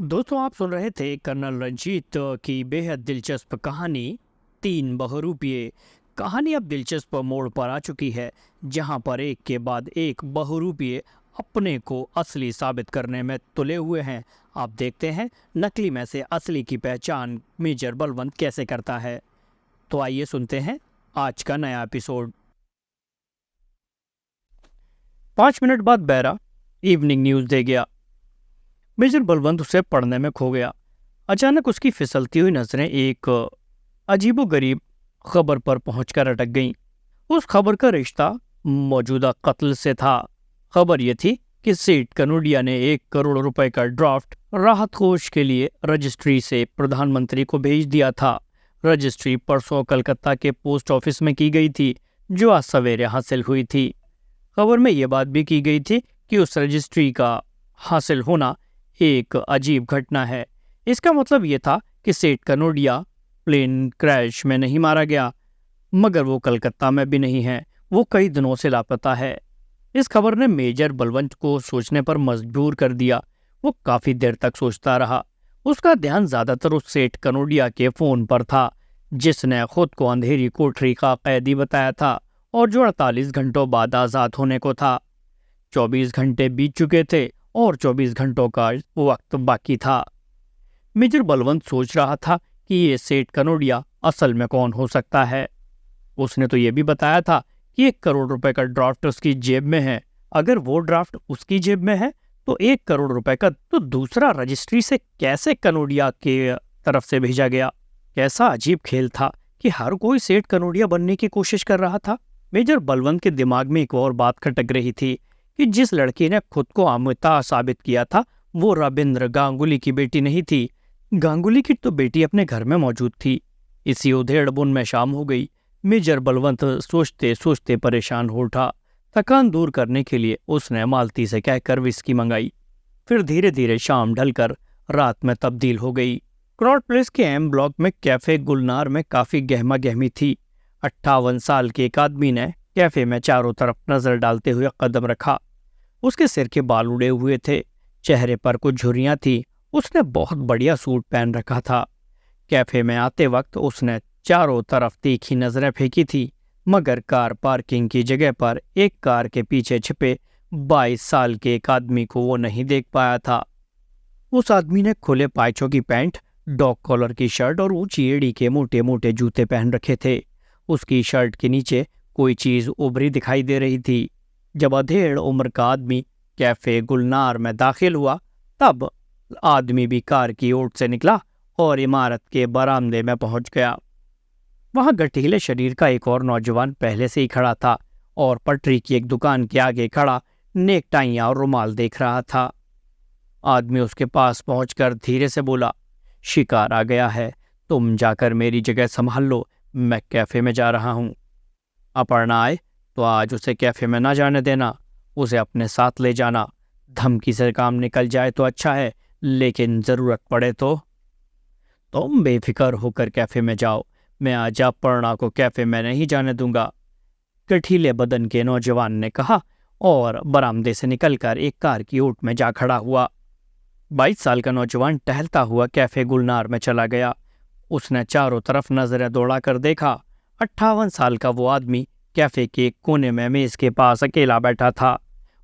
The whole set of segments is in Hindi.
दोस्तों, आप सुन रहे थे कर्नल रंजीत की बेहद दिलचस्प कहानी तीन बहुरूपिये। कहानी अब दिलचस्प मोड़ पर आ चुकी है, जहां पर एक के बाद एक बहुरूपिये अपने को असली साबित करने में तुले हुए हैं। आप देखते हैं नकली में से असली की पहचान मेजर बलवंत कैसे करता है। तो आइए सुनते हैं आज का नया एपिसोड। 5 मिनट बाद बैरा इवनिंग न्यूज दे गया। मेजर बलवंत उसे पढ़ने में खो गया। अचानक उसकी फिसलती हुई नजरें एक अजीबोगरीब खबर पर पहुंचकर अटक गईं। उस खबर का रिश्ता मौजूदा कत्ल से था। खबर यह थी कि सेठ कनोडिया ने 1 करोड़ रुपए का ड्राफ्ट राहत कोष के लिए रजिस्ट्री से प्रधानमंत्री को भेज दिया था। रजिस्ट्री परसों कलकत्ता के पोस्ट ऑफिस में की गई थी, जो आज सवेरे हासिल हुई थी। खबर में यह बात भी की गई थी कि उस रजिस्ट्री का हासिल होना एक अजीब घटना है। इसका मतलब यह था कि सेठ कनोडिया प्लेन क्रैश में नहीं मारा गया, मगर वो कलकत्ता में भी नहीं है। वो कई दिनों से लापता है। इस खबर ने मेजर बलवंत को सोचने पर मजबूर कर दिया। वो काफी देर तक सोचता रहा। उसका ध्यान ज्यादातर उस सेठ कनोडिया के फोन पर था, जिसने खुद को अंधेरी कोठरी का कैदी बताया था और जो 48 घंटों बाद आजाद होने को था। 24 घंटे बीत चुके थे और 24 घंटों का वक्त बाकी था। मेजर बलवंत सोच रहा था कि ये सेठ कनोडिया असल में कौन हो सकता है। उसने तो ये भी बताया था कि 1 करोड़ रुपए का ड्राफ्ट उसकी जेब में है। अगर वो ड्राफ्ट उसकी जेब में है तो 1 करोड़ रुपए का तो दूसरा रजिस्ट्री से कैसे कनोडिया के तरफ से भेजा गया। कैसा अजीब खेल था कि हर कोई सेठ कनोडिया बनने की कोशिश कर रहा था। मेजर बलवंत के दिमाग में एक और बात खटक रही थी कि जिस लड़की ने खुद को अमृता साबित किया था, वो रविंद्र गांगुली की बेटी नहीं थी। गांगुली की तो बेटी अपने घर में मौजूद थी। इसी उधेड़-बुन में शाम हो गई। मेजर बलवंत सोचते सोचते परेशान हो उठा। थकान दूर करने के लिए उसने मालती से कहकर विस्की मंगाई। फिर धीरे धीरे शाम ढलकर रात में तब्दील हो गई। क्रॉड प्लेस के एम ब्लॉक में कैफे गुलनार में काफी गहमा गहमी थी। 58 साल के एक आदमी ने कैफे में चारों तरफ नजर डालते हुए कदम रखा। उसके सिर के बाल उड़े हुए थे, चेहरे पर कुछ झुर्रियां थी। उसने बहुत बढ़िया सूट पहन रखा था। कैफे में आते वक्त उसने चारों तरफ तीखी नजरें फेंकी थी, मगर कार पार्किंग की जगह पर एक कार के पीछे छिपे 22 साल के एक आदमी को वो नहीं देख पाया था। उस आदमी ने खुले पायचों की पैंट, डॉग कॉलर की शर्ट और ऊंची एड़ी के मोटे मोटे जूते पहन रखे थे। उसकी शर्ट के नीचे कोई चीज उभरी दिखाई दे रही थी। जब अधेड़ उम्र का आदमी कैफे गुलनार में दाखिल हुआ, तब आदमी भी कार की ओट से निकला और इमारत के बरामदे में पहुंच गया। वहां गठीले शरीर का एक और नौजवान पहले से ही खड़ा था और पटरी की एक दुकान के आगे खड़ा नेकटाइयां और रुमाल देख रहा था। आदमी उसके पास पहुंचकर धीरे से बोला, शिकार आ गया है, तुम जाकर मेरी जगह संभाल लो, मैं कैफे में जा रहा हूं। अपर्णा आए तो आज उसे कैफे में ना जाने देना, उसे अपने साथ ले जाना। धमकी से काम निकल जाए तो अच्छा है, लेकिन जरूरत पड़े तो तुम बेफिक्र होकर कैफे में जाओ। मैं आज अपर्णा को कैफे में नहीं जाने दूंगा, गठीले बदन के नौजवान ने कहा और बरामदे से निकलकर एक कार की ओट में जा खड़ा हुआ। 22 साल का नौजवान टहलता हुआ कैफे गुलनार में चला गया। उसने चारों तरफ नजरें दौड़ाकर देखा। 58 साल का वो आदमी कैफे के एक कोने में मेज के पास अकेला बैठा था।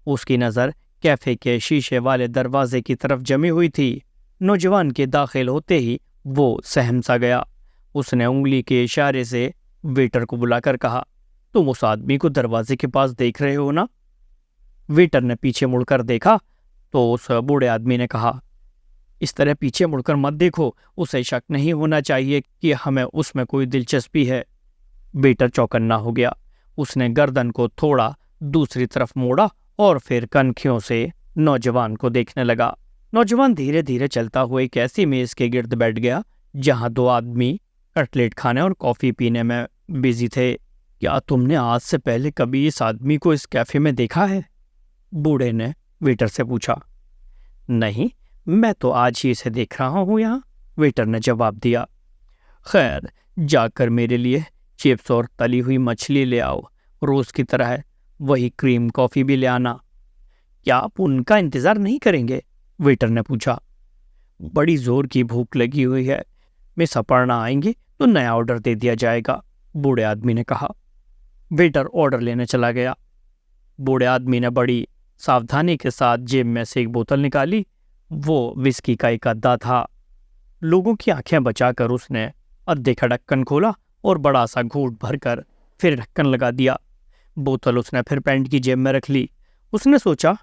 उसकी नजर कैफे के शीशे वाले दरवाजे की तरफ जमी हुई थी। नौजवान के दाखिल होते ही वो सहम सा गया। उसने उंगली के इशारे से वेटर को बुलाकर कहा, तुम उस आदमी को दरवाजे के पास देख रहे हो ना? वेटर ने पीछे मुड़कर देखा तो उस बूढ़े आदमी ने कहा, इस तरह पीछे मुड़कर मत देखो, उसे शक नहीं होना चाहिए कि हमें उसमें कोई दिलचस्पी है। वेटर चौकन्ना हो गया। उसने गर्दन को थोड़ा दूसरी तरफ मोड़ा और फिर कनखियों से नौजवान को देखने लगा। नौजवान धीरे धीरे चलता हुआ एक ऐसी मेज के गिर्द बैठ गया जहां दो आदमी कटलेट खाने और कॉफी पीने में बिजी थे। क्या तुमने आज से पहले कभी इस आदमी को इस कैफे में देखा है? बूढ़े ने वेटर से पूछा। नहीं, मैं तो आज ही इसे देख रहा हूं यहाँ, वेटर ने जवाब दिया। खैर, जाकर मेरे लिए चिप्स और तली हुई मछली ले आओ, रोज की तरह। वही क्रीम कॉफी भी ले आना। क्या आप उनका इंतजार नहीं करेंगे? वेटर ने पूछा। बड़ी जोर की भूख लगी हुई है। मिस अपर्णा आएंगी तो नया ऑर्डर दे दिया जाएगा, बूढ़े आदमी ने कहा। वेटर ऑर्डर लेने चला गया। बूढ़े आदमी ने बड़ी सावधानी के साथ जेब में से एक बोतल निकाली। वो विस्की का एक अद्दा था। लोगों की आंखें बचाकर उसने अद्दे का ढक्कन खोला और बड़ा सा घूंट भरकर फिर ढक्कन लगा दिया। बोतल उसने फिर पैंट की जेब में रख ली। उसने सोचा,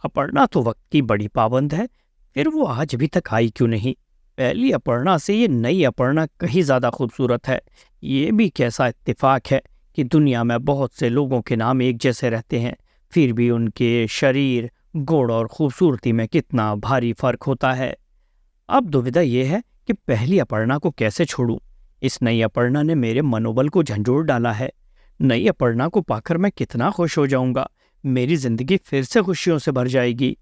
अपर्णा तो वक्त की बड़ी पाबंद है, फिर वो आज अभी तक आई क्यों नहीं? पहली अपर्णा से ये नई अपर्णा कहीं ज्यादा खूबसूरत है। ये भी कैसा इत्तेफाक है कि दुनिया में बहुत से लोगों के नाम एक जैसे रहते हैं, फिर भी उनके शरीर, गुण और खूबसूरती में कितना भारी फर्क होता है। अब दुविधा यह है कि पहली अपर्णा को कैसे छोड़ूं। इस नई अपर्णा ने मेरे मनोबल को झंझोड़ डाला है। नई अपर्णा को पाकर मैं कितना खुश हो जाऊंगा। मेरी जिंदगी फिर से खुशियों से भर जाएगी।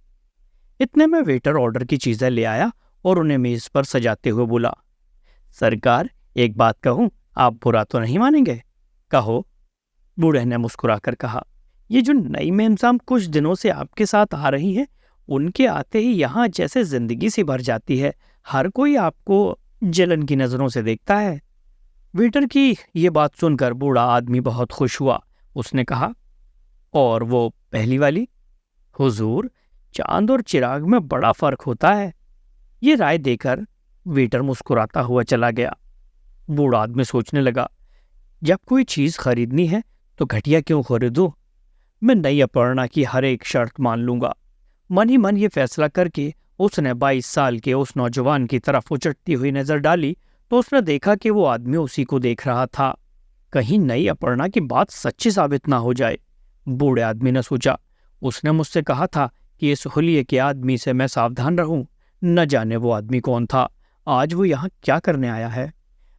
इतने में वेटर ऑर्डर की चीजें ले आया और उन्हें मेज पर सजाते हुए बोला, सरकार, एक बात कहूं, आप बुरा तो नहीं मानेंगे? कहो, बूढ़े ने मुस्कुराकर कहा। ये जो नई मेमसाम कुछ दिनों से आपके साथ आ रही है, उनके आते ही यहाँ जैसे जिंदगी सी भर जाती है। हर कोई आपको जलन की नजरों से देखता है। वेटर की ये बात सुनकर बूढ़ा आदमी बहुत खुश हुआ। उसने कहा, और वो पहली वाली? हुजूर, चांद और चिराग में बड़ा फर्क होता है। ये राय देकर वेटर मुस्कुराता हुआ चला गया। बूढ़ा आदमी सोचने लगा, जब कोई चीज खरीदनी है तो घटिया क्यों खरीदूं? मैं नई अपर्णा की हर एक शर्त मान लूंगा। मन ही मन ये फैसला करके उसने 22 साल के उस नौजवान की तरफ उचटती हुई नजर डाली तो उसने देखा कि वो आदमी उसी को देख रहा था। कहीं नई अपर्णा की बात सच्ची साबित ना हो जाए। बूढ़े आदमी ने सोचा, उसने मुझसे कहा था कि इस हुलिये के आदमी से मैं सावधान रहूं। न जाने वो आदमी कौन था, आज वो यहाँ क्या करने आया है?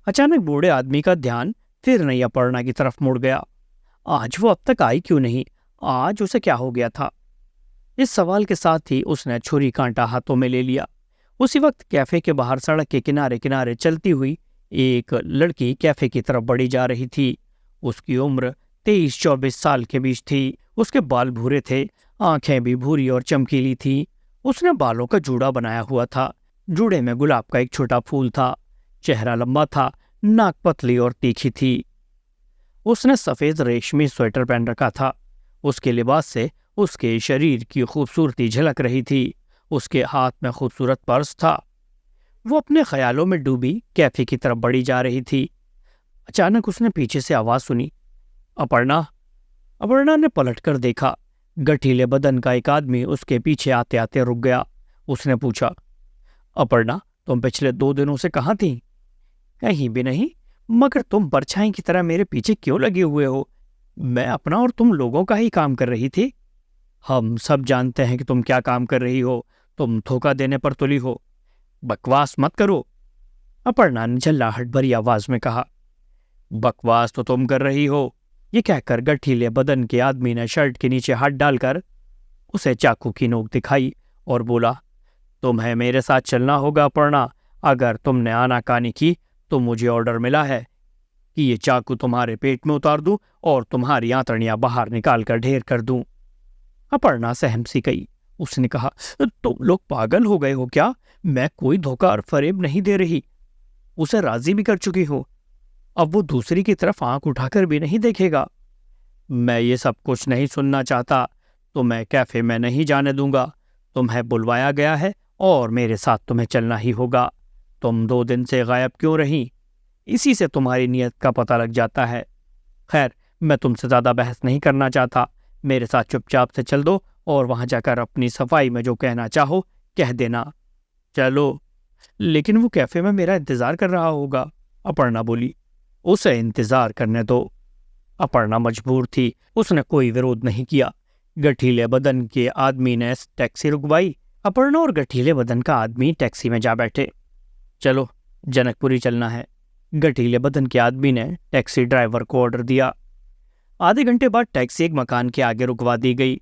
अचानक बूढ़े आदमी का ध्यान फिर नई अपर्णा की तरफ मुड़ गया। आज वो अब तक आई क्यों नहीं? आज उसे क्या हो गया था? इस सवाल के साथ ही उसने छुरी कांटा हाथों में ले लिया। उसी वक्त कैफे के बाहर सड़क के किनारे किनारे चलती हुई एक लड़की कैफे की तरफ बढ़ी जा रही थी। उसकी उम्र 23-24 साल के बीच थी। उसके बाल भूरे थे, आंखें भी भूरी और चमकीली थी। उसने बालों का जूड़ा बनाया हुआ था। जूड़े में गुलाब का एक छोटा फूल था। चेहरा लंबा था, नाक पतली और तीखी थी। उसने सफेद रेशमी स्वेटर पहन रखा था। उसके लिबास से उसके शरीर की खूबसूरती झलक रही थी। उसके हाथ में खूबसूरत पर्स था। वो अपने ख्यालों में डूबी कैफे की तरफ बढ़ी जा रही थी। अचानक उसने पीछे से आवाज सुनी, अपर्णा। अपर्णा ने पलटकर देखा। गठीले बदन का एक आदमी उसके पीछे आते आते रुक गया। उसने पूछा, अपर्णा, तुम पिछले 2 दिनों से कहाँ थी? कहीं भी नहीं, मगर तुम परछाई की तरह मेरे पीछे क्यों लगे हुए हो? मैं अपना और तुम लोगों का ही काम कर रही थी। हम सब जानते हैं कि तुम क्या काम कर रही हो। तुम धोखा देने पर तुली हो। बकवास मत करो, अपर्णा ने झल्लाहट भरी आवाज में कहा। बकवास तो तुम कर रही हो, ये कहकर गठीले बदन के आदमी ने शर्ट के नीचे हाथ डालकर उसे चाकू की नोक दिखाई और बोला, तुम्हें मेरे साथ चलना होगा अपर्णा। अगर तुमने आनाकानी की तो मुझे ऑर्डर मिला है कि ये चाकू तुम्हारे पेट में उतार दूं और तुम्हारी आंतड़ियां बाहर निकाल कर ढेर कर दूं। अपर्णा सहम सी गई। उसने कहा, तुम लोग पागल हो गए हो क्या? मैं कोई धोखा और फरेब नहीं दे रही। उसे राजी भी कर चुकी हूं। अब वो दूसरी की तरफ आंख उठाकर भी नहीं देखेगा। मैं ये सब कुछ नहीं सुनना चाहता। तो मैं कैफे में नहीं जाने दूंगा। तुम्हें बुलवाया गया है और मेरे साथ तुम्हें चलना ही होगा। तुम 2 दिन से गायब क्यों रही? इसी से तुम्हारी नीयत का पता लग जाता है। खैर, मैं तुमसे ज्यादा बहस नहीं करना चाहता। मेरे साथ चुपचाप से चल दो और वहां जाकर अपनी सफाई में जो कहना चाहो कह देना। चलो। लेकिन वो कैफे में मेरा इंतजार कर रहा होगा, अपर्णा बोली। उसे इंतजार करने दो। अपर्णा मजबूर थी। उसने कोई विरोध नहीं किया। गठीले बदन के आदमी ने टैक्सी रुकवाई। अपर्णा और गठीले बदन का आदमी टैक्सी में जा बैठे। चलो, जनकपुरी चलना है, गठीले बदन के आदमी ने टैक्सी ड्राइवर को ऑर्डर दिया। आधे घंटे बाद टैक्सी एक मकान के आगे रुकवा दी गई।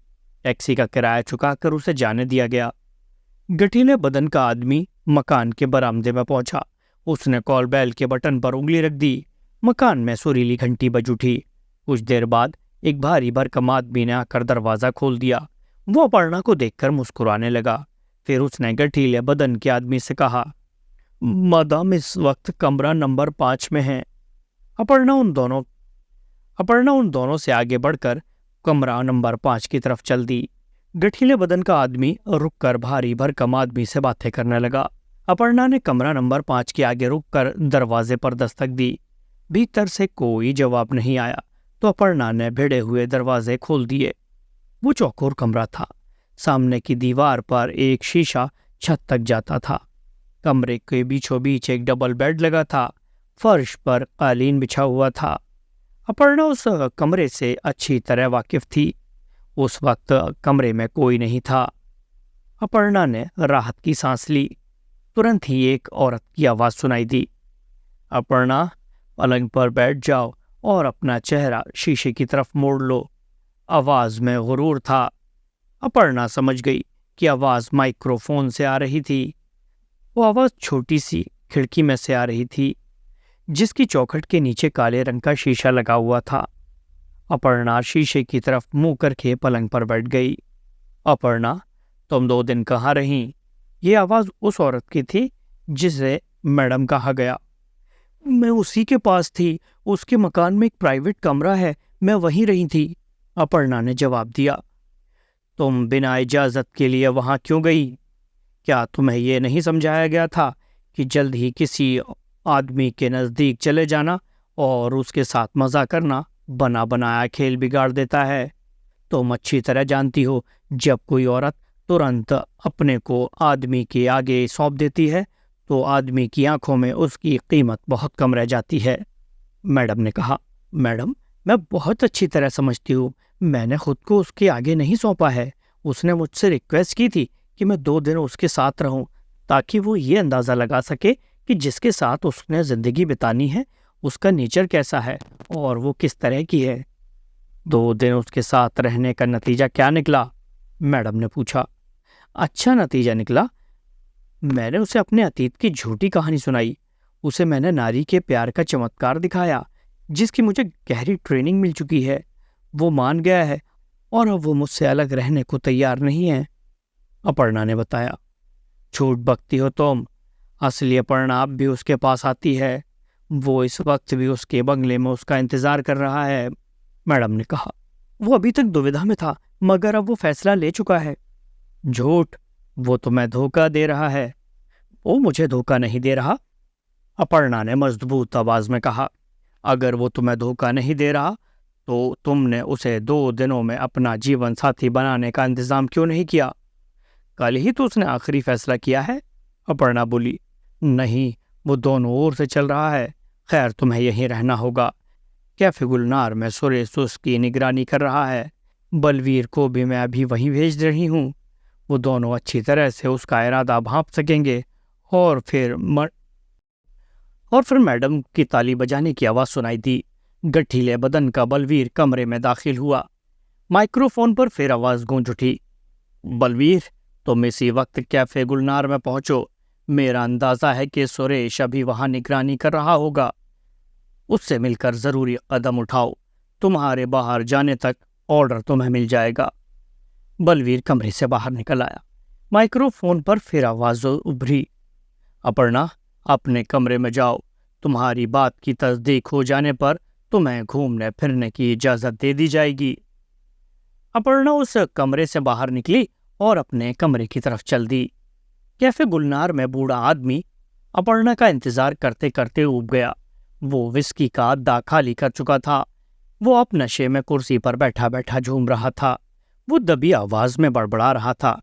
टैक्सी का किराया चुकाकर उसे जाने दिया गया। गठीले बदन का आदमी मकान के बरामदे में पहुंचा। उसने कॉल बेल के बटन पर उंगली रख दी। मकान में सुरीली घंटी बज उठी। कुछ देर बाद एक भारी भरकम आदमी ने आकर दरवाजा खोल दिया। वो अपर्णा को देखकर मुस्कुराने लगा। फिर उसने गठीले बदन के आदमी से कहा, मादाम इस वक्त कमरा नंबर 5 में है। अपर्णा उन दोनों से आगे बढ़कर कमरा नंबर 5 की तरफ चल दी। गठीले बदन का आदमी रुककर भारी भरकम आदमी से बातें करने लगा। अपर्णा ने कमरा नंबर 5 के आगे रुककर दरवाजे पर दस्तक दी। भीतर से कोई जवाब नहीं आया तो अपर्णा ने भिड़े हुए दरवाजे खोल दिए। वो चौकोर कमरा था। सामने की दीवार पर एक शीशा छत तक जाता था। कमरे के बीचों बीच एक डबल बेड लगा था। फर्श पर कालीन बिछा हुआ था। अपर्णा उस कमरे से अच्छी तरह वाकिफ थी। उस वक्त कमरे में कोई नहीं था। अपर्णा ने राहत की सांस ली। तुरंत ही एक औरत की आवाज सुनाई दी, अपर्णा, पलंग पर बैठ जाओ और अपना चेहरा शीशे की तरफ मोड़ लो। आवाज में गुरूर था। अपर्णा समझ गई कि आवाज माइक्रोफोन से आ रही थी। वो आवाज छोटी सी खिड़की में से आ रही थी, जिसकी चौखट के नीचे काले रंग का शीशा लगा हुआ था। अपर्णा शीशे की तरफ मुंह करके पलंग पर बैठ गई। अपर्णा, तुम 2 दिन कहाँ रहीं? ये आवाज उस औरत की थी जिसे मैडम कहा गया। मैं उसी के पास थी। उसके मकान में एक प्राइवेट कमरा है, मैं वहीं रही थी, अपर्णा ने जवाब दिया। तुम बिना इजाजत के लिए वहां क्यों गई? क्या तुम्हें यह नहीं समझाया गया था कि जल्द ही किसी आदमी के नजदीक चले जाना और उसके साथ मजा करना बना बनाया खेल बिगाड़ देता है? तुम अच्छी तरह जानती हो, जब कोई औरत तुरंत अपने को आदमी के आगे सौंप देती है तो आदमी की आंखों में उसकी कीमत बहुत कम रह जाती है। मैडम ने कहा, मैडम, मैं बहुत अच्छी तरह समझती हूँ। मैंने खुद को उसके आगे नहीं सौंपा है। उसने मुझसे रिक्वेस्ट की थी कि मैं 2 दिन उसके साथ रहूं, ताकि वो ये अंदाज़ा लगा सके कि जिसके साथ उसने ज़िंदगी बितानी है उसका नेचर कैसा है और वो किस तरह की है। 2 दिन उसके साथ रहने का नतीजा क्या निकला? मैडम ने पूछा। अच्छा नतीजा निकला। मैंने उसे अपने अतीत की झूठी कहानी सुनाई। उसे मैंने नारी के प्यार का चमत्कार दिखाया, जिसकी मुझे गहरी ट्रेनिंग मिल चुकी है। वो मान गया है और अब वो मुझसे अलग रहने को तैयार नहीं है, अपर्णा ने बताया। झूठ बकती हो तुम। असली अपर्णा अब भी उसके पास आती है। वो इस वक्त भी उसके बंगले में उसका इंतजार कर रहा है, मैडम ने कहा। वो अभी तक दुविधा में था, मगर अब वो फैसला ले चुका है। झूठ, वो तुम्हें धोखा दे रहा है। वो मुझे धोखा नहीं दे रहा, अपर्णा ने मजबूत आवाज में कहा। अगर वो तुम्हें धोखा नहीं दे रहा तो तुमने उसे 2 दिनों में अपना जीवन साथी बनाने का इंतजाम क्यों नहीं किया? कल ही तो उसने आखिरी फैसला किया है, अपर्णा बोली। नहीं, वो दोनों ओर से चल रहा है। खैर, तुम्हें यहीं रहना होगा। कैफे गुलनार में सुरेश उसकी निगरानी कर रहा है। बलवीर को भी मैं अभी वहीं भेज रही हूँ। वो दोनों अच्छी तरह से उसका इरादा भांप सकेंगे। और फिर मैडम की ताली बजाने की आवाज़ सुनाई दी। गठीले बदन का बलवीर कमरे में दाखिल हुआ। माइक्रोफोन पर फिर आवाज़ गूंज उठी, बलवीर, तुम इसी वक्त कैफे गुलनार में पहुंचो। मेरा अंदाजा है कि सुरेश अभी वहां निगरानी कर रहा होगा। उससे मिलकर ज़रूरी कदम उठाओ। तुम्हारे बाहर जाने तक ऑर्डर तुम्हें मिल जाएगा। बलवीर कमरे से बाहर निकल आया। माइक्रोफोन पर फिर आवाज़ उभरी, अपर्णा, अपने कमरे में जाओ। तुम्हारी बात की तस्दीक हो जाने पर तुम्हें घूमने फिरने की इजाज़त दे दी जाएगी। अपर्णा उस कमरे से बाहर निकली और अपने कमरे की तरफ चल दी। कैफे गुलनार में बूढ़ा आदमी अपर्णा का इंतजार करते करते ऊब गया। वो विस्की का अद्दा खाली कर चुका था। वो अब नशे में कुर्सी पर बैठा बैठा झूम रहा था। वो दबी आवाज में बड़बड़ा रहा था,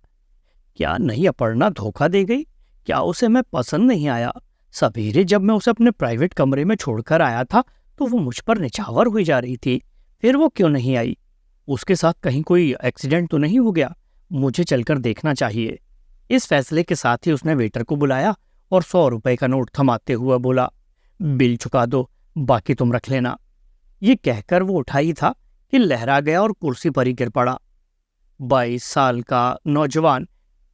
क्या नहीं अपर्णा धोखा दे गई? क्या उसे मैं पसंद नहीं आया? सवेरे जब मैं उसे अपने प्राइवेट कमरे में छोड़कर आया था तो वो मुझ पर निछावर हुई जा रही थी। फिर वो क्यों नहीं आई? उसके साथ कहीं कोई एक्सीडेंट तो नहीं हो गया? मुझे चलकर देखना चाहिए। इस फैसले के साथ ही उसने वेटर को बुलाया और 100 रुपए का नोट थमाते हुए बोला, बिल चुका दो, बाकी तुम रख लेना। ये कहकर वो उठा ही था कि लहरा गया और कुर्सी पर ही गिर पड़ा। 22 साल का नौजवान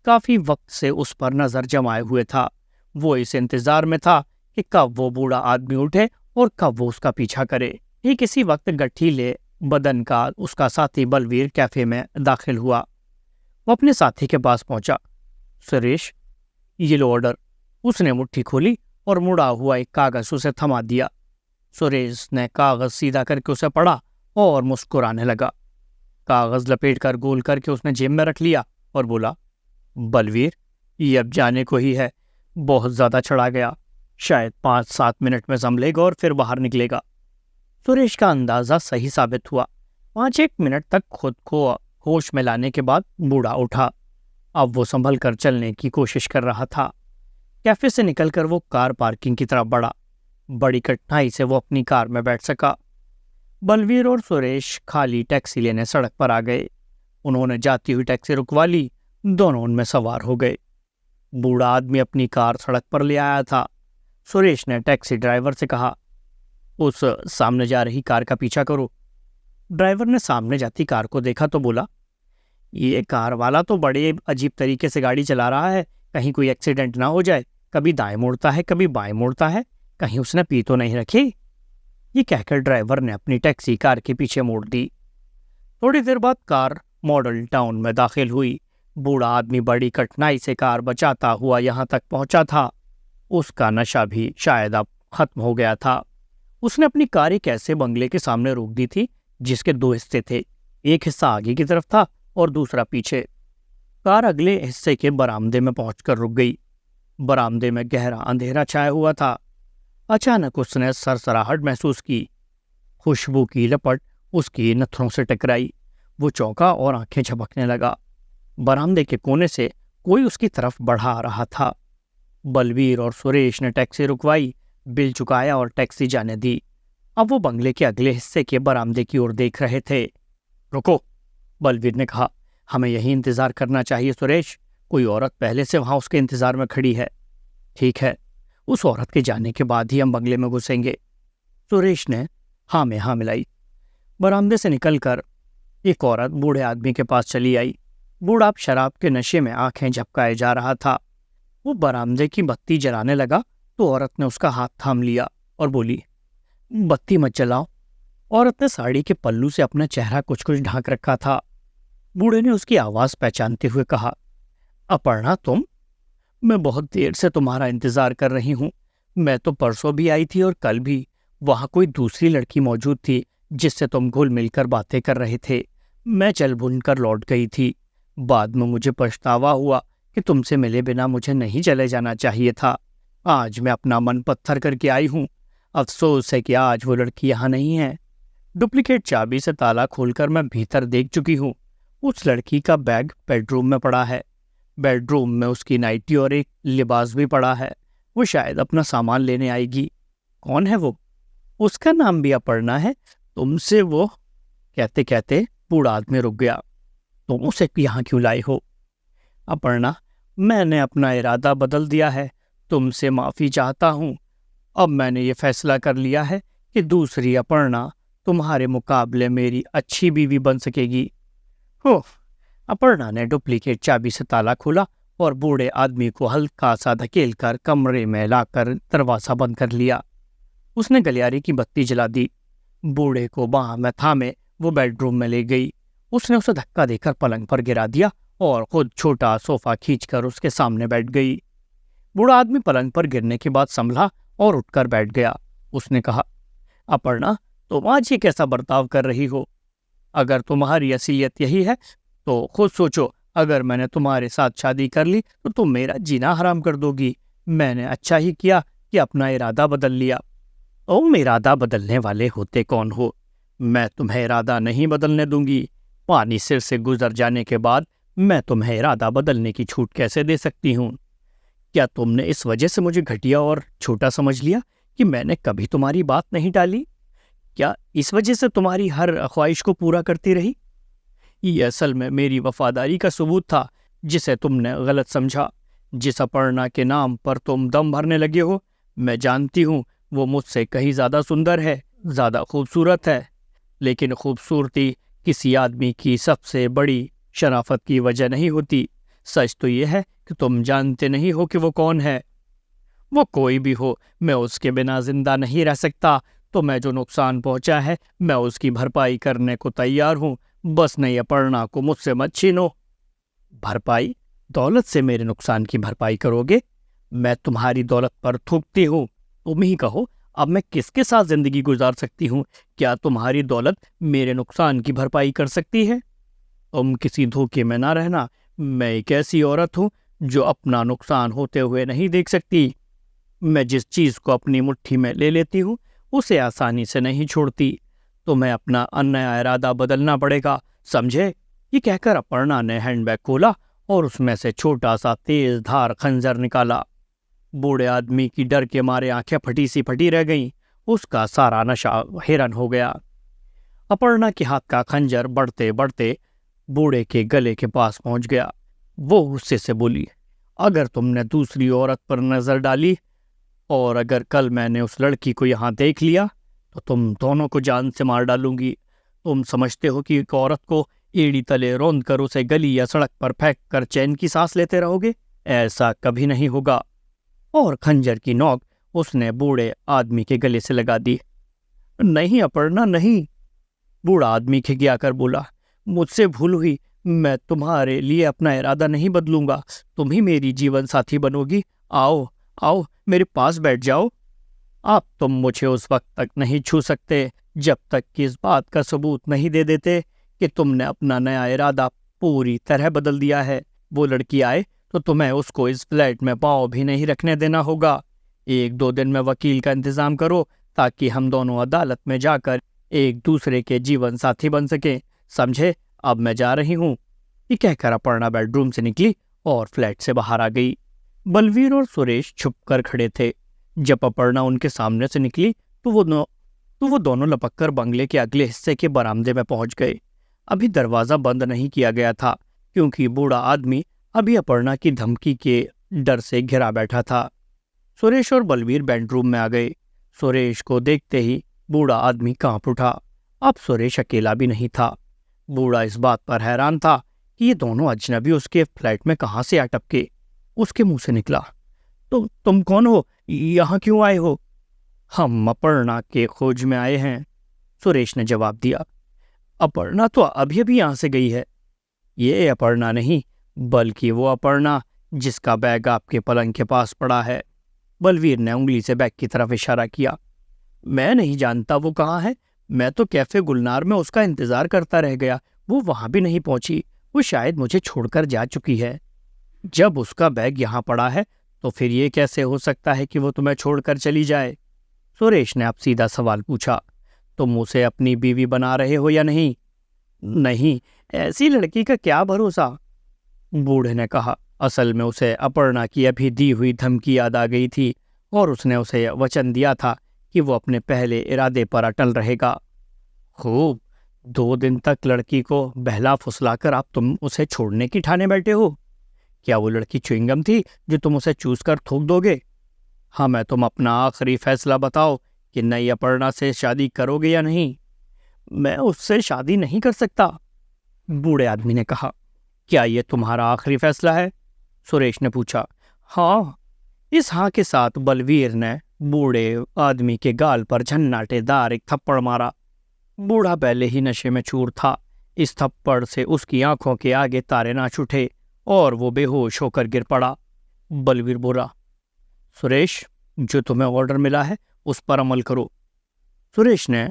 काफी वक्त से उस पर नजर जमाए हुए था। वो इस इंतजार में था कि कब वो बूढ़ा आदमी उठे और कब वो उसका पीछा करे। ठीक इसी वक्त गठीले बदन का उसका साथी बलवीर कैफे में दाखिल हुआ। वो अपने साथी के पास पहुंचा। सुरेश, ये लो ऑर्डर। उसने मुट्ठी खोली और मुड़ा हुआ एक कागज उसे थमा दिया। सुरेश ने कागज सीधा करके उसे पढ़ा और मुस्कुराने लगा। कागज लपेटकर गोल करके उसने जेब में रख लिया और बोला, बलवीर, ये अब जाने को ही है। बहुत ज्यादा चढ़ा गया, शायद 5-7 मिनट में संभलेगा और फिर बाहर निकलेगा। सुरेश का अंदाजा सही साबित हुआ। 5-1 मिनट तक खुद को होश में लाने के बाद बूढ़ा उठा। अब वो संभल कर चलने की कोशिश कर रहा था। कैफे से निकलकर वो कार पार्किंग की तरफ बढ़ा। बड़ी कठिनाई से वो अपनी कार में बैठ सका। बलवीर और सुरेश खाली टैक्सी लेने सड़क पर आ गए। उन्होंने जाती हुई टैक्सी रुकवा ली। दोनों उनमें सवार हो गए। बूढ़ा आदमी अपनी कार सड़क पर ले आया था। सुरेश ने टैक्सी ड्राइवर से कहा, उस सामने जा रही कार का पीछा करो। ड्राइवर ने सामने जाती कार को देखा तो बोला, ये कार वाला तो बड़े अजीब तरीके से गाड़ी चला रहा है, कहीं कोई एक्सीडेंट ना हो जाए। कभी दाएं मुड़ता है, कभी बाएं मुड़ता है, कहीं उसने पी तो नहीं रखी। ये कहकर ड्राइवर ने अपनी टैक्सी कार के पीछे मोड़ दी। थोड़ी देर बाद कार मॉडल टाउन में दाखिल हुई। बूढ़ा आदमी बड़ी कठिनाई से कार बचाता हुआ यहाँ तक पहुंचा था। उसका नशा भी शायद अब खत्म हो गया था। उसने अपनी कार एक ऐसे बंगले के सामने रोक दी थी जिसके 2 हिस्से थे। एक हिस्सा आगे की तरफ था और दूसरा पीछे। कार अगले हिस्से के बरामदे में पहुंचकर रुक गई। बरामदे में गहरा अंधेरा छाया हुआ था। अचानक उसने सरसराहट महसूस की। खुशबू की लपट उसकी नथनों से टकराई। वो चौंका और आंखें झपकने लगा। बरामदे के कोने से कोई उसकी तरफ बढ़ा रहा था। बलवीर और सुरेश ने टैक्सी रुकवाई, बिल चुकाया और टैक्सी जाने दी। अब वो बंगले के अगले हिस्से के बरामदे की ओर देख रहे थे। रुको, बलवीर ने कहा, हमें यहीं इंतजार करना चाहिए सुरेश। कोई औरत पहले से वहां उसके इंतजार में खड़ी है। ठीक है, उस औरत के जाने के बाद ही हम बंगले में घुसेंगे। सुरेश ने हाँ में हाँ मिलाई। बरामदे से निकलकर एक औरत बूढ़े आदमी के पास चली आई। बूढ़ा अब शराब के नशे में आंखें झपकाए जा रहा था। वो बरामदे की बत्ती जलाने लगा तो औरत ने उसका हाथ थाम लिया और बोली, बत्ती मत जलाओ। औरत ने साड़ी के पल्लू से अपना चेहरा कुछ कुछ ढांक रखा था। बूढ़े ने उसकी आवाज पहचानते हुए कहा, अपर्णा तुम? मैं बहुत देर से तुम्हारा इंतजार कर रही हूं। मैं तो परसों भी आई थी और कल भी। वहां कोई दूसरी लड़की मौजूद थी जिससे तुम घुल मिलकर बातें कर रहे थे। मैं चल बुन कर लौट गई थी। बाद में मुझे पछतावा हुआ कि तुमसे मिले बिना मुझे नहीं चले जाना चाहिए था। आज मैं अपना मन पत्थर करके आई हूं। अफसोस है कि आज वो लड़की यहाँ नहीं है। डुप्लीकेट चाबी से ताला खोलकर मैं भीतर देख चुकी हूँ। उस लड़की का बैग बेडरूम में पड़ा है। बेडरूम में उसकी नाइटी और एक लिबास भी पड़ा है। वो शायद अपना सामान लेने आएगी। कौन है वो? उसका नाम भी अपर्णा है। तुमसे वो कहते कहते बूढ़ा आदमी रुक गया। तुम उसे यहाँ क्यों लाई हो? अपर्णा, मैंने अपना इरादा बदल दिया है। तुमसे माफी चाहता हूँ। अब मैंने ये फैसला कर लिया है कि दूसरी अपर्णा तुम्हारे मुकाबले मेरी अच्छी बीवी बन सकेगी। हो। अपर्णा ने डुप्लीकेट चाबी से ताला खोला और बूढ़े आदमी को हल्का सा धकेलकर कमरे में लाकर दरवाजा बंद कर लिया। उसने गलियारे की बत्ती जला दी। बूढ़े को बांह में थामे वो बेडरूम में ले गई। उसने उसे धक्का देकर पलंग पर गिरा दिया और खुद छोटा सोफा खींचकर उसके सामने बैठ गई। बूढ़ा आदमी पलंग पर गिरने के बाद संभला और उठकर बैठ गया। उसने कहा, अपर्णा, तुम आज ये कैसा बर्ताव कर रही हो? अगर तुम्हारी असलियत यही है तो खुद सोचो। अगर मैंने तुम्हारे साथ शादी कर ली तो तुम मेरा जीना हराम कर दोगी। मैंने अच्छा ही किया कि अपना इरादा बदल लिया। तुम इरादा बदलने वाले होते कौन हो? मैं तुम्हें इरादा नहीं बदलने दूंगी। पानी सिर से गुजर जाने के बाद मैं तुम्हें इरादा बदलने की छूट कैसे दे सकती हूँ? क्या तुमने इस वजह से मुझे घटिया और छोटा समझ लिया कि मैंने कभी तुम्हारी बात नहीं टाली? क्या इस वजह से तुम्हारी हर ख्वाहिश को पूरा करती रही? ये असल में मेरी वफादारी का सबूत था जिसे तुमने गलत समझा। जिस अपर्णा के नाम पर तुम दम भरने लगे हो, मैं जानती हूँ वो मुझसे कहीं ज्यादा सुंदर है, ज्यादा खूबसूरत है। लेकिन खूबसूरती किसी आदमी की सबसे बड़ी शराफत की वजह नहीं होती। सच तो यह है कि तुम जानते नहीं हो कि वो कौन है। वो कोई भी हो, मैं उसके बिना जिंदा नहीं रह सकता। तो मैं जो नुकसान पहुंचा है मैं उसकी भरपाई करने को तैयार हूँ। बस नहीं, अपर्णा को मुझसे मत छीनो। भरपाई? दौलत से मेरे नुकसान की भरपाई करोगे? मैं तुम्हारी दौलत पर थूकती हूँ। तुम ही कहो, अब मैं किसके साथ जिंदगी गुजार सकती हूँ? क्या तुम्हारी दौलत मेरे नुकसान की भरपाई कर सकती है? तुम किसी धोखे में ना रहना। मैं एक ऐसी औरत हूँ जो अपना नुकसान होते हुए नहीं देख सकती। मैं जिस चीज को अपनी मुट्ठी में ले लेती हूँ उसे आसानी से नहीं छोड़ती। तुम्हें अपना अन्य इरादा बदलना पड़ेगा, समझे? ये कहकर अपर्णा ने हैंडबैग खोला और उसमें से छोटा सा तेज धार खंजर निकाला। बूढ़े आदमी की डर के मारे आंखें फटी सी फटी रह गईं। उसका सारा नशा हिरन हो गया। अपर्णा के हाथ का खंजर बढ़ते बढ़ते बूढ़े के गले के पास पहुंच गया। वो गुस्से से बोली, अगर तुमने दूसरी औरत पर नजर डाली और अगर कल मैंने उस लड़की को यहाँ देख लिया तो तुम दोनों को जान से मार डालूंगी। तुम समझते हो कि एक औरत को एड़ी तले रौंद कर उसे गली या सड़क पर फेंक कर चैन की सांस लेते रहोगे? ऐसा कभी नहीं होगा। और खंजर की नोक उसने बूढ़े आदमी के गले से लगा दी। नहीं अपर्णा, नहीं। बूढ़ा आदमी खिखिया कर बोला, मुझसे भूल हुई। मैं तुम्हारे लिए अपना इरादा नहीं बदलूंगा। तुम ही मेरी जीवन साथी बनोगी। आओ आओ, मेरे पास बैठ जाओ। आप तुम मुझे उस वक्त तक नहीं छू सकते जब तक कि इस बात का सबूत नहीं दे देते कि तुमने अपना नया इरादा पूरी तरह बदल दिया है। वो लड़की आए तो तुम्हें उसको इस फ्लैट में पाँव भी नहीं रखने देना होगा। 1-2 दिन में वकील का इंतजाम करो ताकि हम दोनों अदालत में जाकर एक दूसरे के जीवन साथी बन सकें, समझे? अब मैं जा रही हूँ। ये कहकर अपर्णा बेडरूम से निकली और फ्लैट से बाहर आ गई। बलवीर और सुरेश छुप कर खड़े थे। जब अपर्णा उनके सामने से निकली तो वो दोनों लपक कर बंगले के अगले हिस्से के बरामदे में पहुंच गए। अभी दरवाजा बंद नहीं किया गया था क्योंकि बूढ़ा आदमी अभी अपर्णा की धमकी के डर से घिरा बैठा था। सुरेश और बलवीर बेडरूम में आ गए। सुरेश को देखते ही बूढ़ा आदमी कांप उठा। अब सुरेश अकेला भी नहीं था। बूढ़ा इस बात पर हैरान था कि ये दोनों अजनबी उसके फ्लैट में कहाँ से आ टपके। उसके मुंह से निकला, तुम कौन हो? यहाँ क्यों आए हो? हम अपर्णा के खोज में आए हैं, सुरेश ने जवाब दिया। अपर्णा तो अभी अभी यहाँ से गई है। ये अपर्णा नहीं, बल्कि वो अपर्णा जिसका बैग आपके पलंग के पास पड़ा है। बलवीर ने उंगली से बैग की तरफ इशारा किया। मैं नहीं जानता वो कहाँ है। मैं तो कैफे गुलनार में उसका इंतजार करता रह गया। वो वहां भी नहीं पहुंची। वो शायद मुझे छोड़कर जा चुकी है। जब उसका बैग यहाँ पड़ा है तो फिर ये कैसे हो सकता है कि वो तुम्हें छोड़कर चली जाए? सुरेश ने अब सीधा सवाल पूछा। तुम उसे अपनी बीवी बना रहे हो या नहीं? नहीं, ऐसी लड़की का क्या भरोसा, बूढ़े ने कहा। असल में उसे अपर्णा की अभी दी हुई धमकी याद आ गई थी और उसने उसे वचन दिया था कि वो अपने पहले इरादे पर अटल रहेगा। खूब, 2 दिन तक लड़की को बहला फुसलाकर अब तुम उसे छोड़ने की ठाने बैठे हो। क्या वो लड़की च्युइंगम थी जो तुम उसे चूस कर थूक दोगे? हमें तुम अपना आखिरी फैसला बताओ कि नई अपर्णा से शादी करोगे या नहीं। मैं उससे शादी नहीं कर सकता, बूढ़े आदमी ने कहा। क्या ये तुम्हारा आखिरी फैसला है? सुरेश ने पूछा। हाँ। इस हाँ के साथ बलवीर ने बूढ़े आदमी के गाल पर झन्नाटेदार एक थप्पड़ मारा। बूढ़ा पहले ही नशे में चूर था। इस थप्पड़ से उसकी आंखों के आगे तारे नाच उठे और वो बेहोश होकर गिर पड़ा। बलवीर बोला, सुरेश, जो तुम्हें ऑर्डर मिला है उस पर अमल करो। सुरेश ने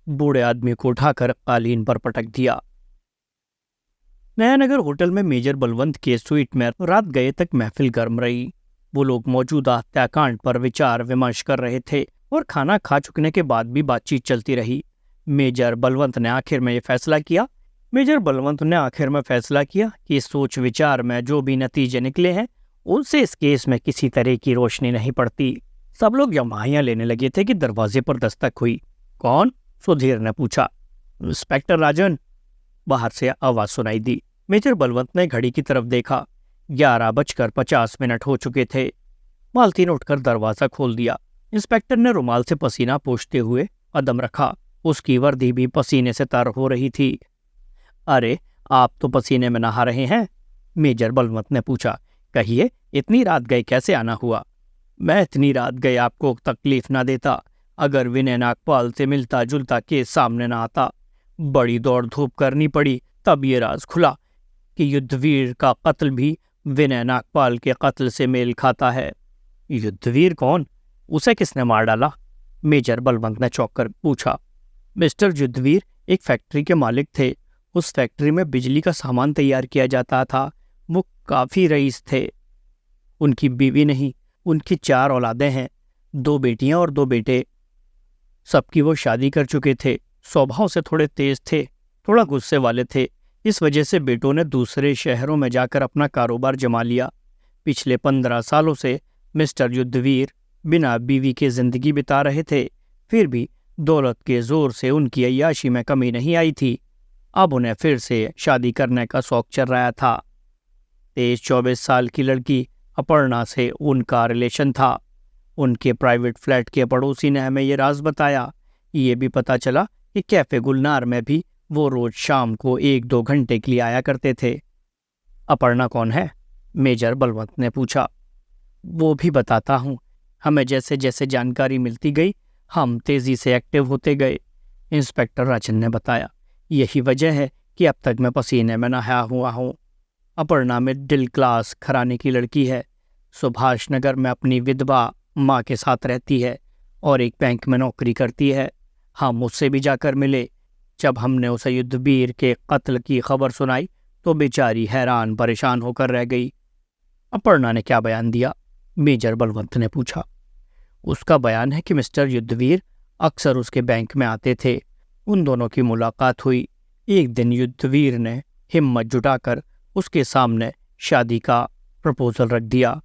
बूढ़े आदमी को उठाकर कालीन पर पटक दिया। नयानगर होटल में मेजर बलवंत के स्वीट में रात गए तक महफिल गर्म रही। वो लोग मौजूदा हत्याकांड पर विचार विमर्श कर रहे थे और खाना खा चुकने के बाद भी बातचीत चलती रही। मेजर बलवंत ने आखिर में फैसला किया कि इस सोच विचार में जो भी नतीजे निकले हैं उनसे इस केस में किसी तरह की रोशनी नहीं पड़ती। सब लोग यमाहियां लेने लगे थे कि दरवाजे पर दस्तक हुई। कौन? सुधीर ने पूछा। इंस्पेक्टर राजन, बाहर से आवाज सुनाई दी। मेजर बलवंत ने घड़ी की तरफ देखा। 11:50 हो चुके थे। मालती ने उठकर दरवाजा खोल दिया। इंस्पेक्टर ने रुमाल से पसीना पोंछते हुए कदम रखा। उसकी वर्दी भी पसीने से तर हो रही थी। अरे, आप तो पसीने में नहा रहे हैं, मेजर बलवंत ने पूछा। कहिए, इतनी रात गए कैसे आना हुआ? मैं इतनी रात गए आपको तकलीफ ना देता अगर विनय नागपाल से मिलता जुलता केस सामने ना आता। बड़ी दौड़ धूप करनी पड़ी तब ये राज खुला कि युद्धवीर का कत्ल भी विनय नागपाल के कत्ल से मेल खाता है। युद्धवीर कौन? उसे किसने मार डाला? मेजर बलवंत ने चौंक कर पूछा। मिस्टर युद्धवीर एक फैक्ट्री के मालिक थे। उस फैक्ट्री में बिजली का सामान तैयार किया जाता था। वो काफी रईस थे। उनकी बीवी नहीं, उनकी 4 औलादें हैं, 2 बेटियां और 2 बेटे। सबकी वो शादी कर चुके थे। स्वभाव से थोड़े तेज थे, थोड़ा गुस्से वाले थे। इस वजह से बेटों ने दूसरे शहरों में जाकर अपना कारोबार जमा लिया। पिछले 15 सालों से मिस्टर युद्धवीर बिना बीवी के जिंदगी बिता रहे थे। फिर भी दौलत के जोर से उनकी अय्याशी में कमी नहीं आई थी। अब उन्हें फिर से शादी करने का शौक चल रहा था। 23-24 साल की लड़की अपर्णा से उनका रिलेशन था। उनके प्राइवेट फ्लैट के पड़ोसी ने हमें ये राज बताया। ये भी पता चला कि कैफे गुलनार में भी वो रोज शाम को 1-2 घंटे के लिए आया करते थे। अपर्णा कौन है? मेजर बलवंत ने पूछा। वो भी बताता हूँ। हमें जैसे जैसे जानकारी मिलती गई, हम तेजी से एक्टिव होते गए, इंस्पेक्टर राजन ने बताया। यही वजह है कि अब तक मैं पसीने में नहाया हुआ हूँ। अपर्णा मिडिल क्लास घराने की लड़की है। सुभाष नगर में अपनी विधवा माँ के साथ रहती है और एक बैंक में नौकरी करती है। हम उससे भी जाकर मिले। जब हमने उसे युद्धवीर के कत्ल की खबर सुनाई तो बेचारी हैरान परेशान होकर रह गई। अपर्णा ने क्या बयान दिया? मेजर बलवंत ने पूछा। उसका बयान है कि मिस्टर युद्धवीर अक्सर उसके बैंक में आते थे। उन दोनों की मुलाकात हुई। एक दिन युद्धवीर ने हिम्मत जुटाकर उसके सामने शादी का प्रपोजल रख दिया।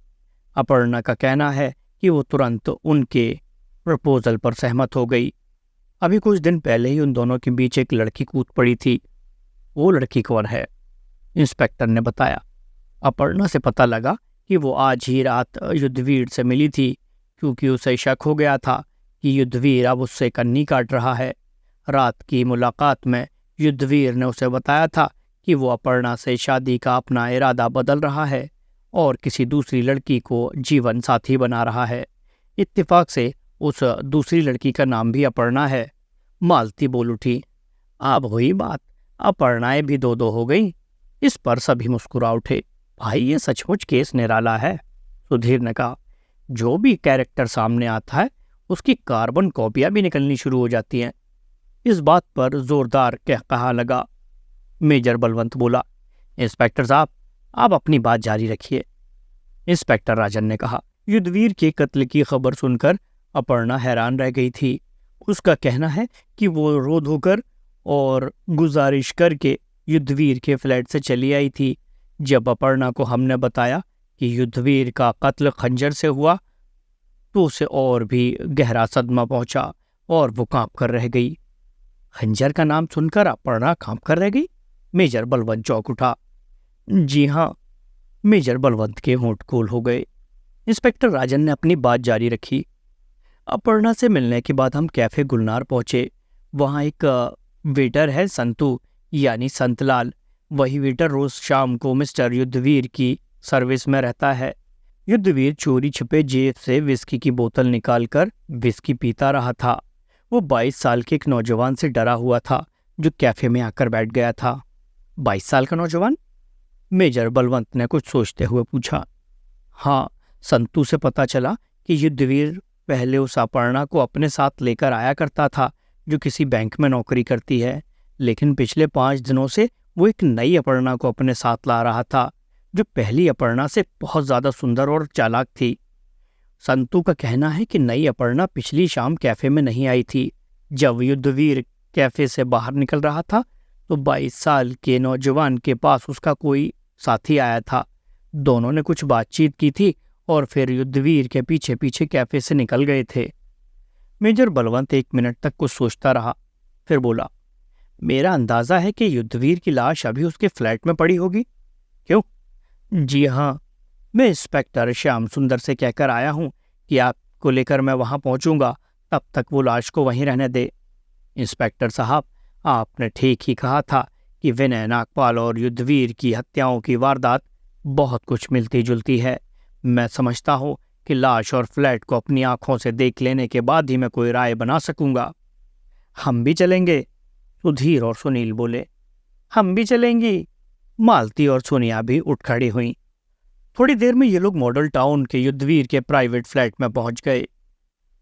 अपर्णा का कहना है कि वो तुरंत उनके प्रपोजल पर सहमत हो गई। अभी कुछ दिन पहले ही उन दोनों के बीच एक लड़की कूद पड़ी थी। वो लड़की कौन है? इंस्पेक्टर ने बताया। अपर्णा से पता लगा कि वो आज ही रात युद्धवीर से मिली थी, क्योंकि उसे शक हो गया था कि युद्धवीर अब उससे कन्नी काट रहा है। रात की मुलाकात में युद्धवीर ने उसे बताया था कि वो अपर्णा से शादी का अपना इरादा बदल रहा है और किसी दूसरी लड़की को जीवन साथी बना रहा है। इत्तेफाक से उस दूसरी लड़की का नाम भी अपर्णा है। मालती बोल उठी। अब हुई बात, अपर्णाएं भी 2-2 हो गई। इस पर सभी मुस्कुरा उठे। भाई, ये सचमुच केस निराला है, सुधीर ने कहा। जो भी कैरेक्टर सामने आता है उसकी कार्बन कॉपियां भी निकलनी शुरू हो जाती हैं। इस बात पर जोरदार कहकहा लगा। मेजर बलवंत बोला। इंस्पेक्टर साहब, आप अपनी बात जारी रखिए। इंस्पेक्टर राजन ने कहा। युद्धवीर के कत्ल की खबर सुनकर अपर्णा हैरान रह गई थी। उसका कहना है कि वो रो धोकर और गुजारिश करके युद्धवीर के फ्लैट से चली आई थी। जब अपर्णा को हमने बताया कि युद्धवीर का कत्ल खंजर से हुआ तो उसे और भी गहरा सदमा पहुंचा और वो कांप कर रह गई। खंजर का नाम सुनकर अपर्णा कांप कर रह गई? मेजर बलवंत चौंक उठा। जी हाँ। मेजर बलवंत के होंठ गोल हो गए। इंस्पेक्टर राजन ने अपनी बात जारी रखी। अपर्णा से मिलने के बाद हम कैफे गुलनार पहुंचे। वहाँ एक वेटर है, संतू यानी संतलाल। वही वेटर रोज शाम को मिस्टर युद्धवीर की सर्विस में रहता है। युद्धवीर चोरी छिपे जेब से विस्की की बोतल निकालकर विस्की पीता रहा था। वो 22 साल के एक नौजवान से डरा हुआ था जो कैफे में आकर बैठ गया था। 22 साल का नौजवान? मेजर बलवंत ने कुछ सोचते हुए पूछा। हाँ, संतू से पता चला कि युद्धवीर पहले उस अपर्णा को अपने साथ लेकर आया करता था जो किसी बैंक में नौकरी करती है, लेकिन पिछले 5 दिनों से वो एक नई अपर्णा को अपने साथ ला रहा था जो पहली अपर्णा से बहुत ज्यादा सुंदर और चालाक थी। संतू का कहना है कि नई अपर्णा पिछली शाम कैफे में नहीं आई थी। जब युद्धवीर कैफे से बाहर निकल रहा था तो 22 साल के नौजवान के पास उसका कोई साथी आया था। दोनों ने कुछ बातचीत की थी और फिर युद्धवीर के पीछे पीछे कैफे से निकल गए थे। मेजर बलवंत 1 मिनट तक कुछ सोचता रहा, फिर बोला। मेरा अंदाजा है कि युद्धवीर की लाश अभी उसके फ्लैट में पड़ी होगी। क्यों? जी हाँ, मैं इंस्पेक्टर श्याम सुंदर से कहकर आया हूँ कि आपको लेकर मैं वहां पहुंचूंगा, तब तक वो लाश को वहीं रहने दे। इंस्पेक्टर साहब, आपने ठीक ही कहा था कि विनय नागपाल और युद्धवीर की हत्याओं की वारदात बहुत कुछ मिलती जुलती है। मैं समझता हूँ कि लाश और फ्लैट को अपनी आंखों से देख लेने के बाद ही मैं कोई राय बना सकूंगा। हम भी चलेंगे, सुधीर और सुनील बोले। हम भी चलेंगी, मालती और सोनिया भी उठ खड़ी हुई। थोड़ी देर में ये लोग मॉडल टाउन के युद्धवीर के प्राइवेट फ्लैट में पहुंच गए।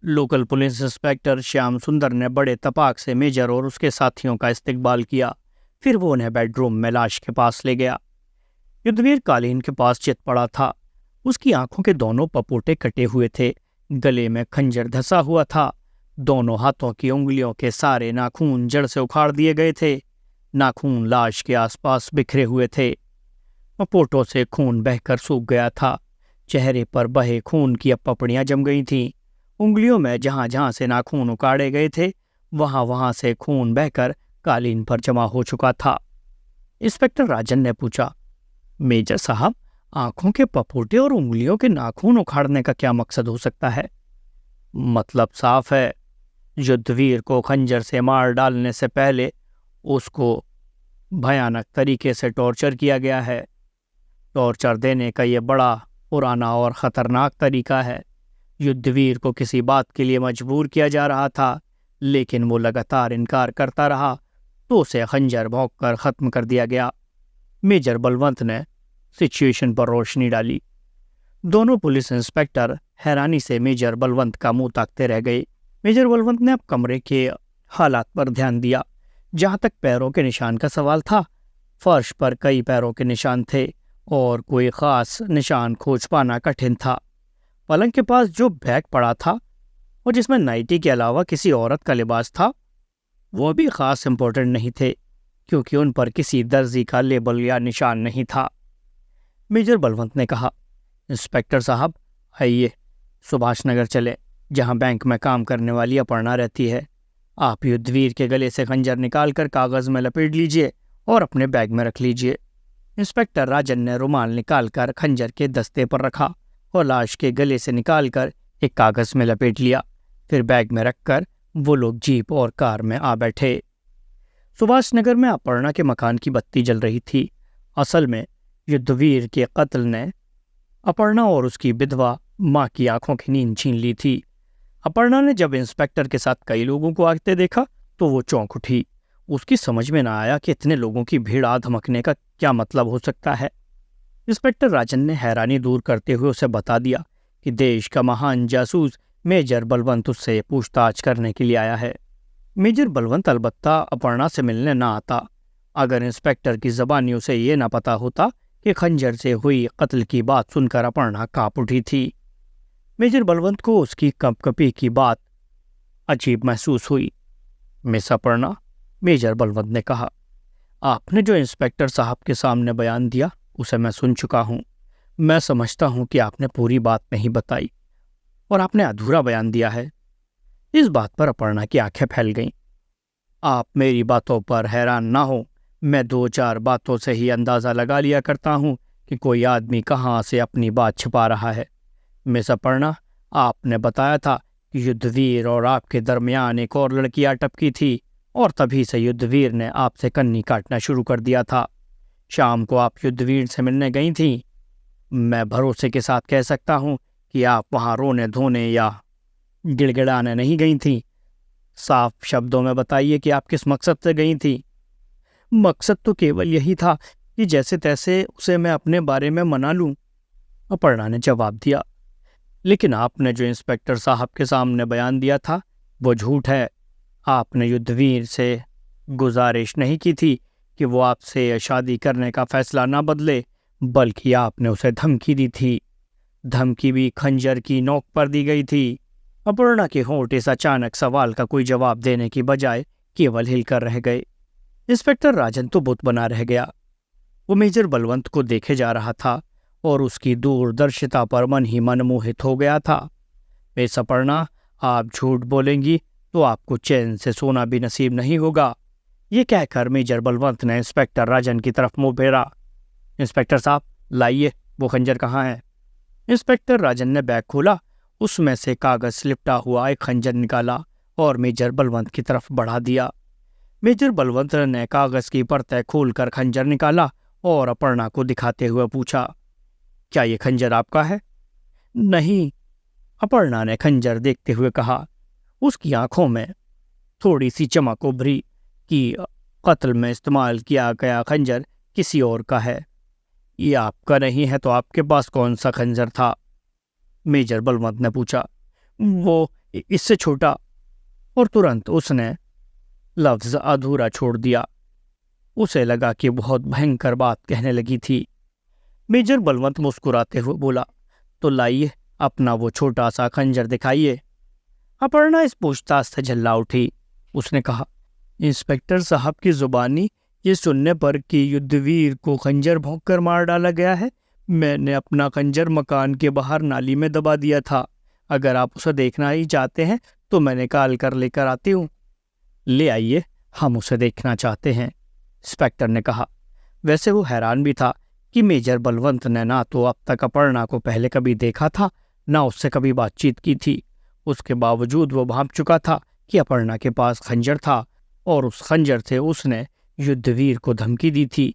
लोकल पुलिस इंस्पेक्टर श्याम सुंदर ने बड़े तपाक से मेजर और उसके साथियों का इस्तकबाल किया। फिर वो उन्हें बेडरूम में लाश के पास ले गया। युद्धवीर कालीन के पास चित पड़ा था। उसकी आंखों के दोनों पपोटे कटे हुए थे, गले में खंजर धंसा हुआ था। दोनों हाथों की उंगलियों के सारे नाखून जड़ से उखाड़ दिए गए थे। नाखून लाश के आसपास बिखरे हुए थे। पपोटों से खून बहकर सूख गया था। चेहरे पर बहे खून की अब पपड़ियां जम गई थीं। उंगलियों में जहां जहां से नाखून उकाड़े गए थे, वहां वहां से खून बहकर कालीन पर जमा हो चुका था। इंस्पेक्टर राजन ने पूछा, मेजर साहब, आंखों के पपोटे और उंगलियों के नाखून उखाड़ने का क्या मकसद हो सकता है? मतलब साफ है, युद्धवीर को खंजर से मार डालने से पहले उसको भयानक तरीके से टॉर्चर किया गया है। टॉर्चर देने का यह बड़ा पुराना और खतरनाक तरीका है। युद्धवीर को किसी बात के लिए मजबूर किया जा रहा था, लेकिन वो लगातार इनकार करता रहा, तो उसे खंजर भोंक कर खत्म कर दिया गया। मेजर बलवंत ने सिचुएशन पर रोशनी डाली। दोनों पुलिस इंस्पेक्टर हैरानी से मेजर बलवंत का मुंह ताकते रह गए। मेजर बलवंत ने अब कमरे के हालात पर ध्यान दिया। जहां तक पैरों के निशान का सवाल था, फर्श पर कई पैरों के निशान थे और कोई खास निशान खोज पाना कठिन था। पलंग के पास जो बैग पड़ा था और जिसमें नाइटी के अलावा किसी औरत का लिबास था, वो भी खास इंपॉर्टेंट नहीं थे, क्योंकि उन पर किसी दर्जी का लेबल या निशान नहीं था। मेजर बलवंत ने कहा, इंस्पेक्टर साहब, आइए सुभाष नगर चले, जहां बैंक में काम करने वाली अपर्णा रहती है। आप युद्धवीर के गले से खंजर निकालकर कागज में लपेट लीजिए और अपने बैग में रख लीजिए। इंस्पेक्टर राजन ने रुमाल निकालकर खंजर के दस्ते पर रखा और लाश के गले से निकालकर एक कागज में लपेट लिया। फिर बैग में रखकर वो लोग जीप और कार में आ बैठे। सुभाष नगर में अपर्णा के मकान की बत्ती जल रही थी। असल में युद्धवीर के कत्ल ने अपर्णा और उसकी विधवा मां की आंखों की नींद छीन ली थी। अपर्णा ने जब इंस्पेक्टर के साथ कई लोगों को आते देखा तो वो चौंक उठी। उसकी समझ में न आया कि इतने लोगों की भीड़ आ धमकने का क्या मतलब हो सकता है। इंस्पेक्टर राजन ने हैरानी दूर करते हुए उसे बता दिया कि देश का महान जासूस मेजर बलवंत उससे पूछताछ करने के लिए आया है। मेजर बलवंत अलबत्ता अपर्णा से मिलने न आता, अगर इंस्पेक्टर की ज़बानी उसे ये न पता होता कि खंजर से हुई कत्ल की बात सुनकर अपर्णा कांप उठी थी। मेजर बलवंत को उसकी कंपकपी की बात अजीब महसूस हुई। मिस अपर्णा, मेजर बलवंत ने कहा, आपने जो इंस्पेक्टर साहब के सामने बयान दिया उसे मैं सुन चुका हूं। मैं समझता हूं कि आपने पूरी बात नहीं बताई और आपने अधूरा बयान दिया है। इस बात पर अपर्णा की आंखें फैल गईं। आप मेरी बातों पर हैरान ना हो, मैं 2-4 बातों से ही अंदाजा लगा लिया करता हूं कि कोई आदमी कहाँ से अपनी बात छिपा रहा है। मिस अपर्णा, आपने बताया था कि युद्धवीर और आपके दरमियान एक और लड़की आ टपकी थी और तभी से युद्धवीर ने आपसे कन्नी काटना शुरू कर दिया था। शाम को आप युद्धवीर से मिलने गई थीं। मैं भरोसे के साथ कह सकता हूं कि आप वहां रोने धोने या गिड़गिड़ाने नहीं गई थीं। साफ शब्दों में बताइए कि आप किस मकसद से गई थीं। मकसद तो केवल यही था कि जैसे तैसे उसे मैं अपने बारे में मना लूं, अपर्णा ने जवाब दिया। लेकिन आपने जो इंस्पेक्टर साहब के सामने बयान दिया था वो झूठ है। आपने युद्धवीर से गुजारिश नहीं की थी कि वो आपसे शादी करने का फैसला ना बदले, बल्कि आपने उसे धमकी दी थी। धमकी भी खंजर की नोक पर दी गई थी। अपर्णा के होंठ इस अचानक सवाल का कोई जवाब देने की बजाय केवल हिलकर रह गए। इंस्पेक्टर राजन तो बुत बना रह गया। वो मेजर बलवंत को देखे जा रहा था और उसकी दूरदर्शिता पर मन ही मन मोहित हो गया था। मिस अपर्णा, आप झूठ बोलेंगी तो आपको चैन से सोना भी नसीब नहीं होगा। ये कहकर मेजर बलवंत ने इंस्पेक्टर राजन की तरफ मुंह फेरा। इंस्पेक्टर साहब, लाइए, वो खंजर कहाँ है? इंस्पेक्टर राजन ने बैग खोला, उसमें से कागज लिपटा हुआ एक खंजर निकाला और मेजर बलवंत की तरफ बढ़ा दिया। मेजर बलवंत ने कागज की परतें खोलकर खंजर निकाला और अपर्णा को दिखाते हुए पूछा, क्या ये खंजर आपका है? नहीं, अपर्णा ने खंजर देखते हुए कहा। उसकी आंखों में थोड़ी सी चमक उभरी कि कत्ल में इस्तेमाल किया गया खंजर किसी और का है। ये आपका नहीं है तो आपके पास कौन सा खंजर था? मेजर बलवंत ने पूछा। वो इससे छोटा। और तुरंत उसने लफ्ज अधूरा छोड़ दिया। उसे लगा कि बहुत भयंकर बात कहने लगी थी। मेजर बलवंत मुस्कुराते हुए बोला, तो लाइए अपना वो छोटा सा खंजर दिखाइए। अपर्णा इस पूछताछ से झल्ला उठी। उसने कहा, इंस्पेक्टर साहब की जुबानी ये सुनने पर कि युद्धवीर को खंजर भोंक कर मार डाला गया है, मैंने अपना खंजर मकान के बाहर नाली में दबा दिया था। अगर आप उसे देखना ही चाहते हैं तो मैं निकाल कर लेकर आती हूँ। ले आइए, हम उसे देखना चाहते हैं, इंस्पेक्टर ने कहा। वैसे वो हैरान भी था कि मेजर बलवंत ने ना तो अब तक अपर्णा को पहले कभी देखा था, ना उससे कभी बातचीत की थी। उसके बावजूद वो भांप चुका था कि अपर्णा के पास खंजर था और उस खंजर से उसने युद्धवीर को धमकी दी थी।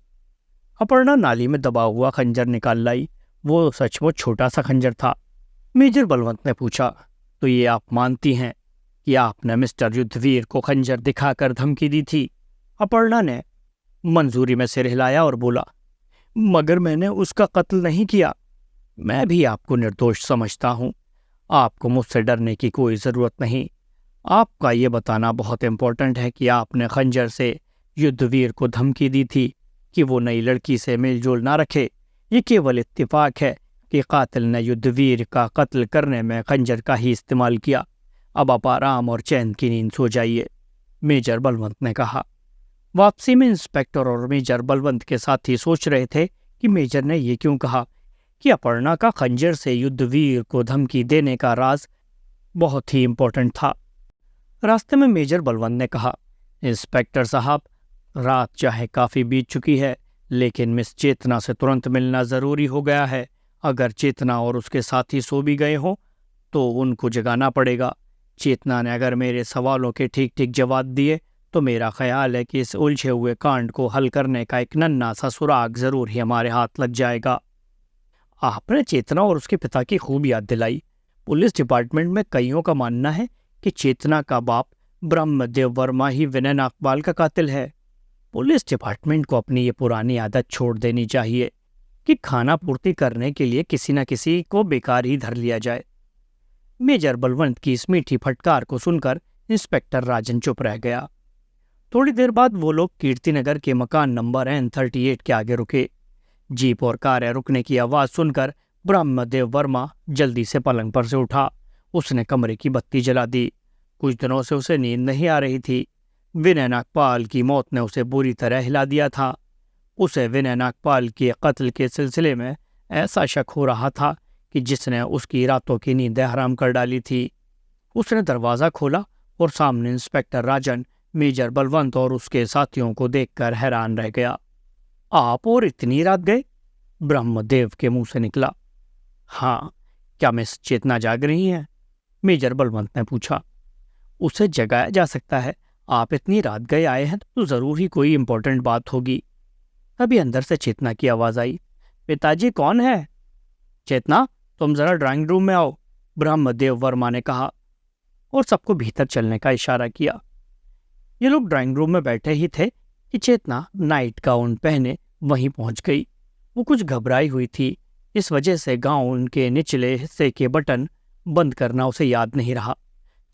अपर्णा नाली में दबा हुआ खंजर निकाल लाई। वो सचमुच छोटा सा खंजर था। मेजर बलवंत ने पूछा, तो ये आप मानती हैं कि आपने मिस्टर युद्धवीर को खंजर दिखाकर धमकी दी थी? अपर्णा ने मंजूरी में सिर हिलाया और बोला, मगर मैंने उसका कत्ल नहीं किया। मैं भी आपको निर्दोष समझता हूं। आपको मुझसे डरने की कोई जरूरत नहीं। आपका ये बताना बहुत इम्पोर्टेंट है कि आपने खंजर से युद्धवीर को धमकी दी थी कि वो नई लड़की से मेलजोल ना रखे। ये केवल इत्तेफाक है कि कातिल ने युद्धवीर का कत्ल करने में खंजर का ही इस्तेमाल किया। अब आप आराम और चैन की नींद सो जाइए, मेजर बलवंत ने कहा। वापसी में इंस्पेक्टर और मेजर बलवंत के साथी सोच रहे थे कि मेजर ने ये क्यों कहा कि अपर्णा का खंजर से युद्धवीर को धमकी देने का राज बहुत ही इम्पोर्टेंट था। रास्ते में मेजर बलवंत ने कहा, इंस्पेक्टर साहब, रात चाहे काफी बीत चुकी है, लेकिन मिस चेतना से तुरंत मिलना जरूरी हो गया है। अगर चेतना और उसके साथी सो भी गए हों तो उनको जगाना पड़ेगा। चेतना ने अगर मेरे सवालों के ठीक ठीक जवाब दिए तो मेरा ख्याल है कि इस उलझे हुए कांड को हल करने का एक नन्हा सा सुराग जरूर ही हमारे हाथ लग जाएगा। आपने चेतना और उसके पिता की खूब याद दिलाई। पुलिस डिपार्टमेंट में कईयों का मानना है कि चेतना का बाप ब्रह्मदेव वर्मा ही विनय नागपाल का कातिल है। पुलिस डिपार्टमेंट को अपनी ये पुरानी आदत छोड़ देनी चाहिए कि खाना पूर्ति करने के लिए किसी न किसी को बेकार ही धर लिया जाए। मेजर बलवंत की इस मीठी फटकार को सुनकर इंस्पेक्टर राजन चुप रह गया। थोड़ी देर बाद वो लोग कीर्तिनगर के मकान नंबर N38 के आगे रुके। जीप और कारें रुकने की आवाज सुनकर ब्रह्मदेव वर्मा जल्दी से पलंग पर से उठा। उसने कमरे की बत्ती जला दी। कुछ दिनों से उसे नींद नहीं आ रही थी। विनय नागपाल की मौत ने उसे बुरी तरह हिला दिया था। उसे विनय नागपाल के कत्ल के सिलसिले में ऐसा शक हो रहा था कि जिसने उसकी रातों की नींदें हराम कर डाली थी। उसने दरवाज़ा खोला और सामने इंस्पेक्टर राजन, मेजर बलवंत और उसके साथियों को देखकर हैरान रह गया। आप और इतनी रात गए? ब्रह्मदेव के मुंह से निकला। हाँ, क्या मिस चेतना जाग रही हैं? मेजर बलवंत ने पूछा। उसे जगाया जा सकता है। आप इतनी रात गए आए हैं तो जरूर ही कोई इंपॉर्टेंट बात होगी। तभी अंदर से चेतना की आवाज आई। पिताजी कौन है? चेतना, तुम जरा ड्राइंग रूम में आओ, ब्रह्मदेव वर्मा ने कहा और सबको भीतर चलने का इशारा किया। ये लोग ड्राइंग रूम में बैठे ही थे कि चेतना नाइट गाउन पहने वहीं पहुंच गई। वो कुछ घबराई हुई थी। इस वजह से गाउन के निचले हिस्से के बटन बंद करना उसे याद नहीं रहा।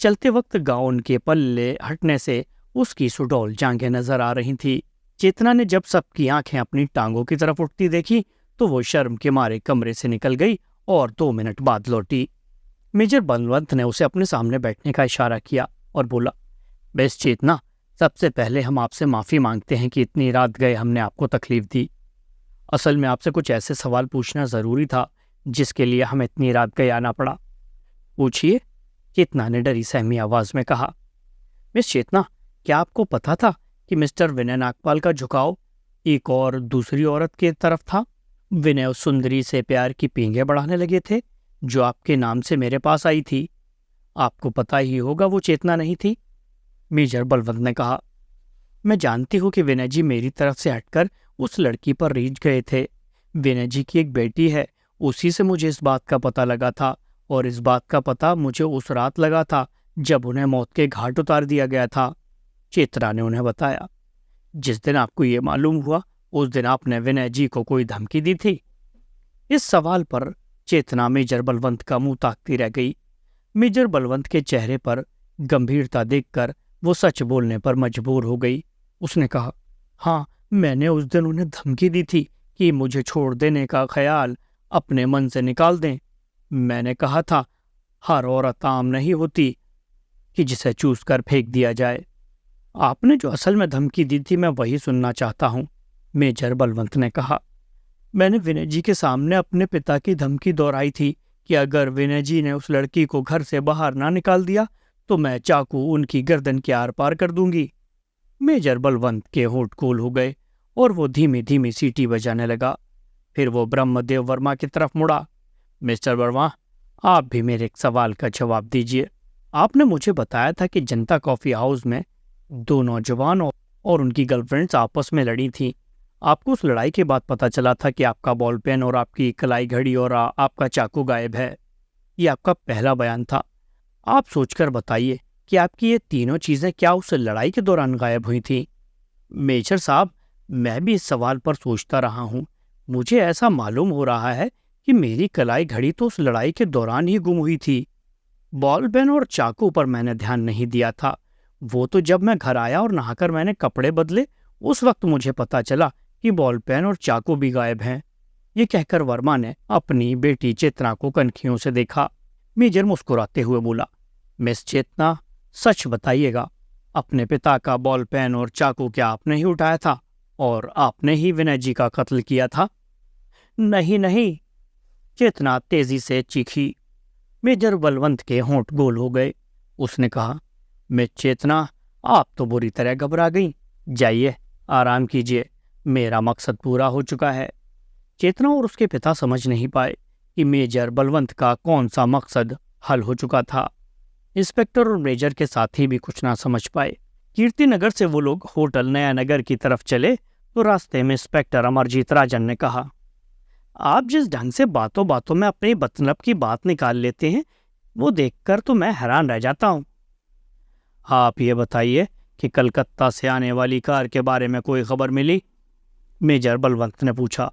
चलते वक्त गाउन के पल्ले हटने से उसकी सुडौल जांघें नजर आ रही थी। चेतना ने जब सबकी आंखें अपनी टांगों की तरफ उठती देखी तो वो शर्म के मारे कमरे से निकल गई और 2 मिनट बाद लौटी। मेजर बलवंत ने उसे अपने सामने बैठने का इशारा किया और बोला, बेस चेतना, सबसे पहले हम आपसे माफ़ी मांगते हैं कि इतनी रात गए हमने आपको तकलीफ दी। असल में आपसे कुछ ऐसे सवाल पूछना ज़रूरी था जिसके लिए हमें इतनी रात गए आना पड़ा। पूछिए, चेतना ने डरी सहमी आवाज़ में कहा। मिस चेतना, क्या आपको पता था कि मिस्टर विनय नागपाल का झुकाव एक और दूसरी औरत की तरफ था? विनय उस सुंदरी से प्यार की पींगे बढ़ाने लगे थे जो आपके नाम से मेरे पास आई थी। आपको पता ही होगा वो चेतना नहीं थी। मेजर बलवंत ने कहा, मैं जानती हूँ कि विनय जी मेरी तरफ से हटकर उस लड़की पर रीझ गए थे। विनय जी की एक बेटी है, उसी से मुझे इस बात का पता लगा था और इस बात का पता मुझे उस रात लगा था जब उन्हें मौत के घाट उतार दिया गया था। चेतना ने उन्हें बताया। जिस दिन आपको ये मालूम हुआ उस दिन आपने विनय जी को कोई धमकी दी थी? इस सवाल पर चेतना मेजर बलवंत का मुंह ताकती रह गई। मेजर बलवंत के चेहरे पर गंभीरता देखकर वो सच बोलने पर मजबूर हो गई। उसने कहा, हाँ, मैंने उस दिन उन्हें धमकी दी थी कि मुझे छोड़ देने का ख्याल अपने मन से निकाल दें। मैंने कहा था, हर औरत आम नहीं होती कि जिसे चूस कर फेंक दिया जाए। आपने जो असल में धमकी दी थी मैं वही सुनना चाहता हूं, मेजर बलवंत ने कहा। मैंने विनय जी के सामने अपने पिता की धमकी दोहराई थी कि अगर विनय जी ने उस लड़की को घर से बाहर ना निकाल दिया तो मैं चाकू उनकी गर्दन के आर पार कर दूंगी। मेजर बलवंत के होंठ गोल हो गए और वो धीमी धीमी सीटी बजाने लगा। फिर वो ब्रह्मदेव वर्मा की तरफ मुड़ा। मिस्टर वर्मा, आप भी मेरे एक सवाल का जवाब दीजिए। आपने मुझे बताया था कि जनता कॉफी हाउस में दो नौजवान और उनकी गर्लफ्रेंड्स आपस में लड़ी थीं। आपको उस लड़ाई के बाद पता चला था कि आपका बॉल पेन और आपकी कलाई घड़ी और आपका चाकू गायब है। ये आपका पहला बयान था। आप सोचकर बताइए कि आपकी ये तीनों चीजें क्या उस लड़ाई के दौरान गायब हुई थीं? मेजर साहब, मैं भी इस सवाल पर सोचता रहा हूँ। मुझे ऐसा मालूम हो रहा है कि मेरी कलाई घड़ी तो उस लड़ाई के दौरान ही गुम हुई थी। बॉल पेन और चाकू पर मैंने ध्यान नहीं दिया था। वो तो जब मैं घर आया और नहाकर मैंने कपड़े बदले उस वक्त मुझे पता चला कि बॉल पेन और चाकू भी गायब हैं। ये कहकर वर्मा ने अपनी बेटी चेतना को कनखियों से देखा। मेजर मुस्कुराते हुए बोला, मिस चेतना, सच बताइएगा, अपने पिता का बॉल पेन और चाकू क्या आपने ही उठाया था और आपने ही विनय जी का कत्ल किया था? नहीं नहीं, चेतना तेजी से चीखी। मेजर बलवंत के होंठ गोल हो गए। उसने कहा, मिस चेतना, आप तो बुरी तरह घबरा गई। जाइए, आराम कीजिए, मेरा मकसद पूरा हो चुका है। चेतना और उसके पिता समझ नहीं पाए कि मेजर बलवंत का कौन सा मकसद हल हो चुका था। इंस्पेक्टर और मेजर के साथी भी कुछ ना समझ पाए। कीर्तिनगर से वो लोग होटल नया नगर की तरफ चले तो रास्ते में इंस्पेक्टर अमरजीत राजन ने कहा, आप जिस ढंग से बातों बातों में अपनी मतलब की बात निकाल लेते हैं वो देखकर तो मैं हैरान रह जाता हूँ। आप ये बताइए कि कलकत्ता से आने वाली कार के बारे में कोई खबर मिली? मेजर बलवंत ने पूछा।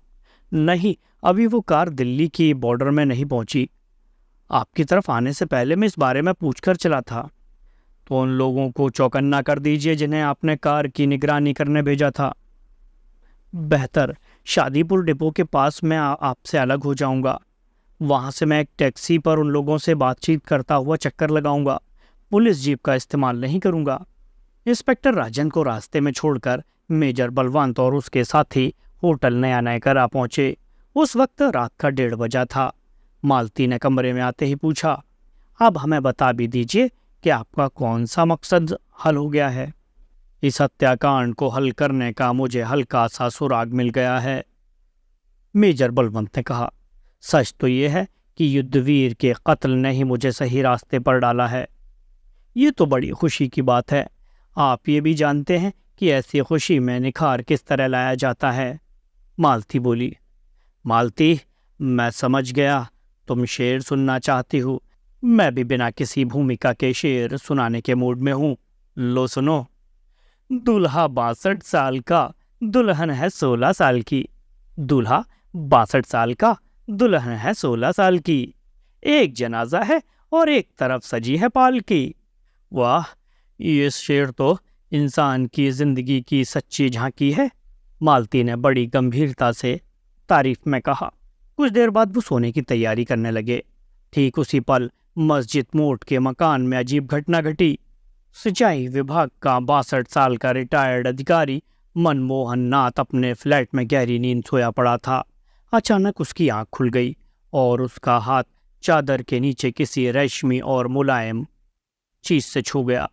नहीं, अभी वो कार दिल्ली की बॉर्डर में नहीं पहुंची। आपकी तरफ आने से पहले मैं इस बारे में पूछकर चला था। तो उन लोगों को चौकन्ना कर दीजिए जिन्हें आपने कार की निगरानी करने भेजा था। बेहतर, शादीपुर डिपो के पास मैं आपसे अलग हो जाऊंगा। वहां से मैं एक टैक्सी पर उन लोगों से बातचीत करता हुआ चक्कर लगाऊंगा। पुलिस जीप का इस्तेमाल नहीं करूंगा। इंस्पेक्टर राजन को रास्ते में छोड़कर मेजर बलवंत और उसके साथी होटल नया नयकर आ पहुंचे। उस वक्त रात का 1:30 बजा था। मालती ने कमरे में आते ही पूछा, अब हमें बता भी दीजिए कि आपका कौन सा मकसद हल हो गया है? इस हत्याकांड को हल करने का मुझे हल्का सा सुराग मिल गया है, मेजर बलवंत ने कहा। सच तो ये है कि युद्धवीर के कत्ल ने ही मुझे सही रास्ते पर डाला है। ये तो बड़ी खुशी की बात है। आप ये भी जानते हैं कि ऐसी खुशी में निखार किस तरह लाया जाता है? मालती बोली। मालती, मैं समझ गया, तुम शेर सुनना चाहती हो। मैं भी बिना किसी भूमिका के शेर सुनाने के मूड में हूँ। लो सुनो। दूल्हा 62 साल का, दुल्हन है 16 साल की। दूल्हा 62 साल का, दुल्हन है 16 साल की। एक जनाजा है और एक तरफ सजी है पालकी। वाह, ये शेर तो इंसान की जिंदगी की सच्ची झांकी है, मालती ने बड़ी गंभीरता से तारीफ में कहा। कुछ देर बाद वो सोने की तैयारी करने लगे। ठीक उसी पल मस्जिद मोड़ के मकान में अजीब घटना घटी। सिंचाई विभाग का 62 साल का रिटायर्ड अधिकारी मनमोहन नाथ अपने फ्लैट में गहरी नींद सोया पड़ा था। अचानक उसकी आंख खुल गई और उसका हाथ चादर के नीचे किसी रेशमी और मुलायम चीज से छू गया।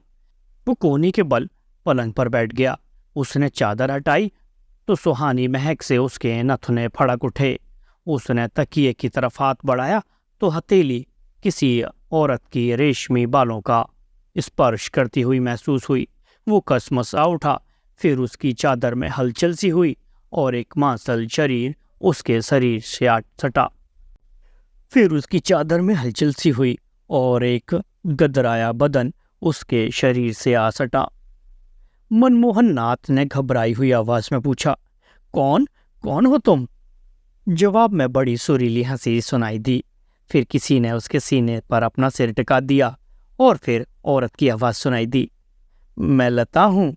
वो कोहनी के बल पलंग पर बैठ गया। उसने चादर हटाई तो सुहानी महक से उसके नथुने फड़क उठे। उसने तकिए की तरफ हाथ बढ़ाया तो हथेली किसी औरत की रेशमी बालों का स्पर्श करती हुई महसूस हुई। वो कसमसा उठा। फिर उसकी चादर में हलचल सी हुई और एक मांसल शरीर उसके शरीर से आ सटा। फिर उसकी चादर में हलचल सी हुई और एक गदराया बदन उसके शरीर से आ सटा। मनमोहन नाथ ने घबराई हुई आवाज में पूछा, कौन कौन हो तुम? जवाब में बड़ी सुरीली हंसी सुनाई दी। फिर किसी ने उसके सीने पर अपना सिर टिका दिया और फिर औरत की आवाज सुनाई दी, मैं लता हूं।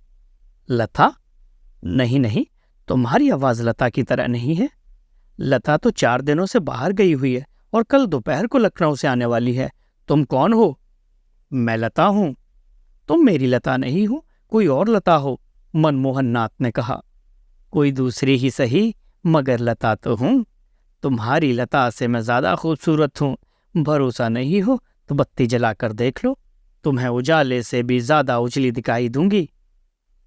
लता? नहीं नहीं, तुम्हारी आवाज लता की तरह नहीं है। लता तो 4 दिनों से बाहर गई हुई है और कल दोपहर को लखनऊ से आने वाली है। तुम कौन हो? मैं लता हूं। तुम मेरी लता नहीं हो, कोई और लता हो, मनमोहन नाथ ने कहा। कोई दूसरी ही सही, मगर लता तो हूं। तुम्हारी लता से मैं ज्यादा खूबसूरत हूं। भरोसा नहीं हो तो बत्ती जलाकर देख लो, तुम्हें उजाले से भी ज्यादा उजली दिखाई दूंगी।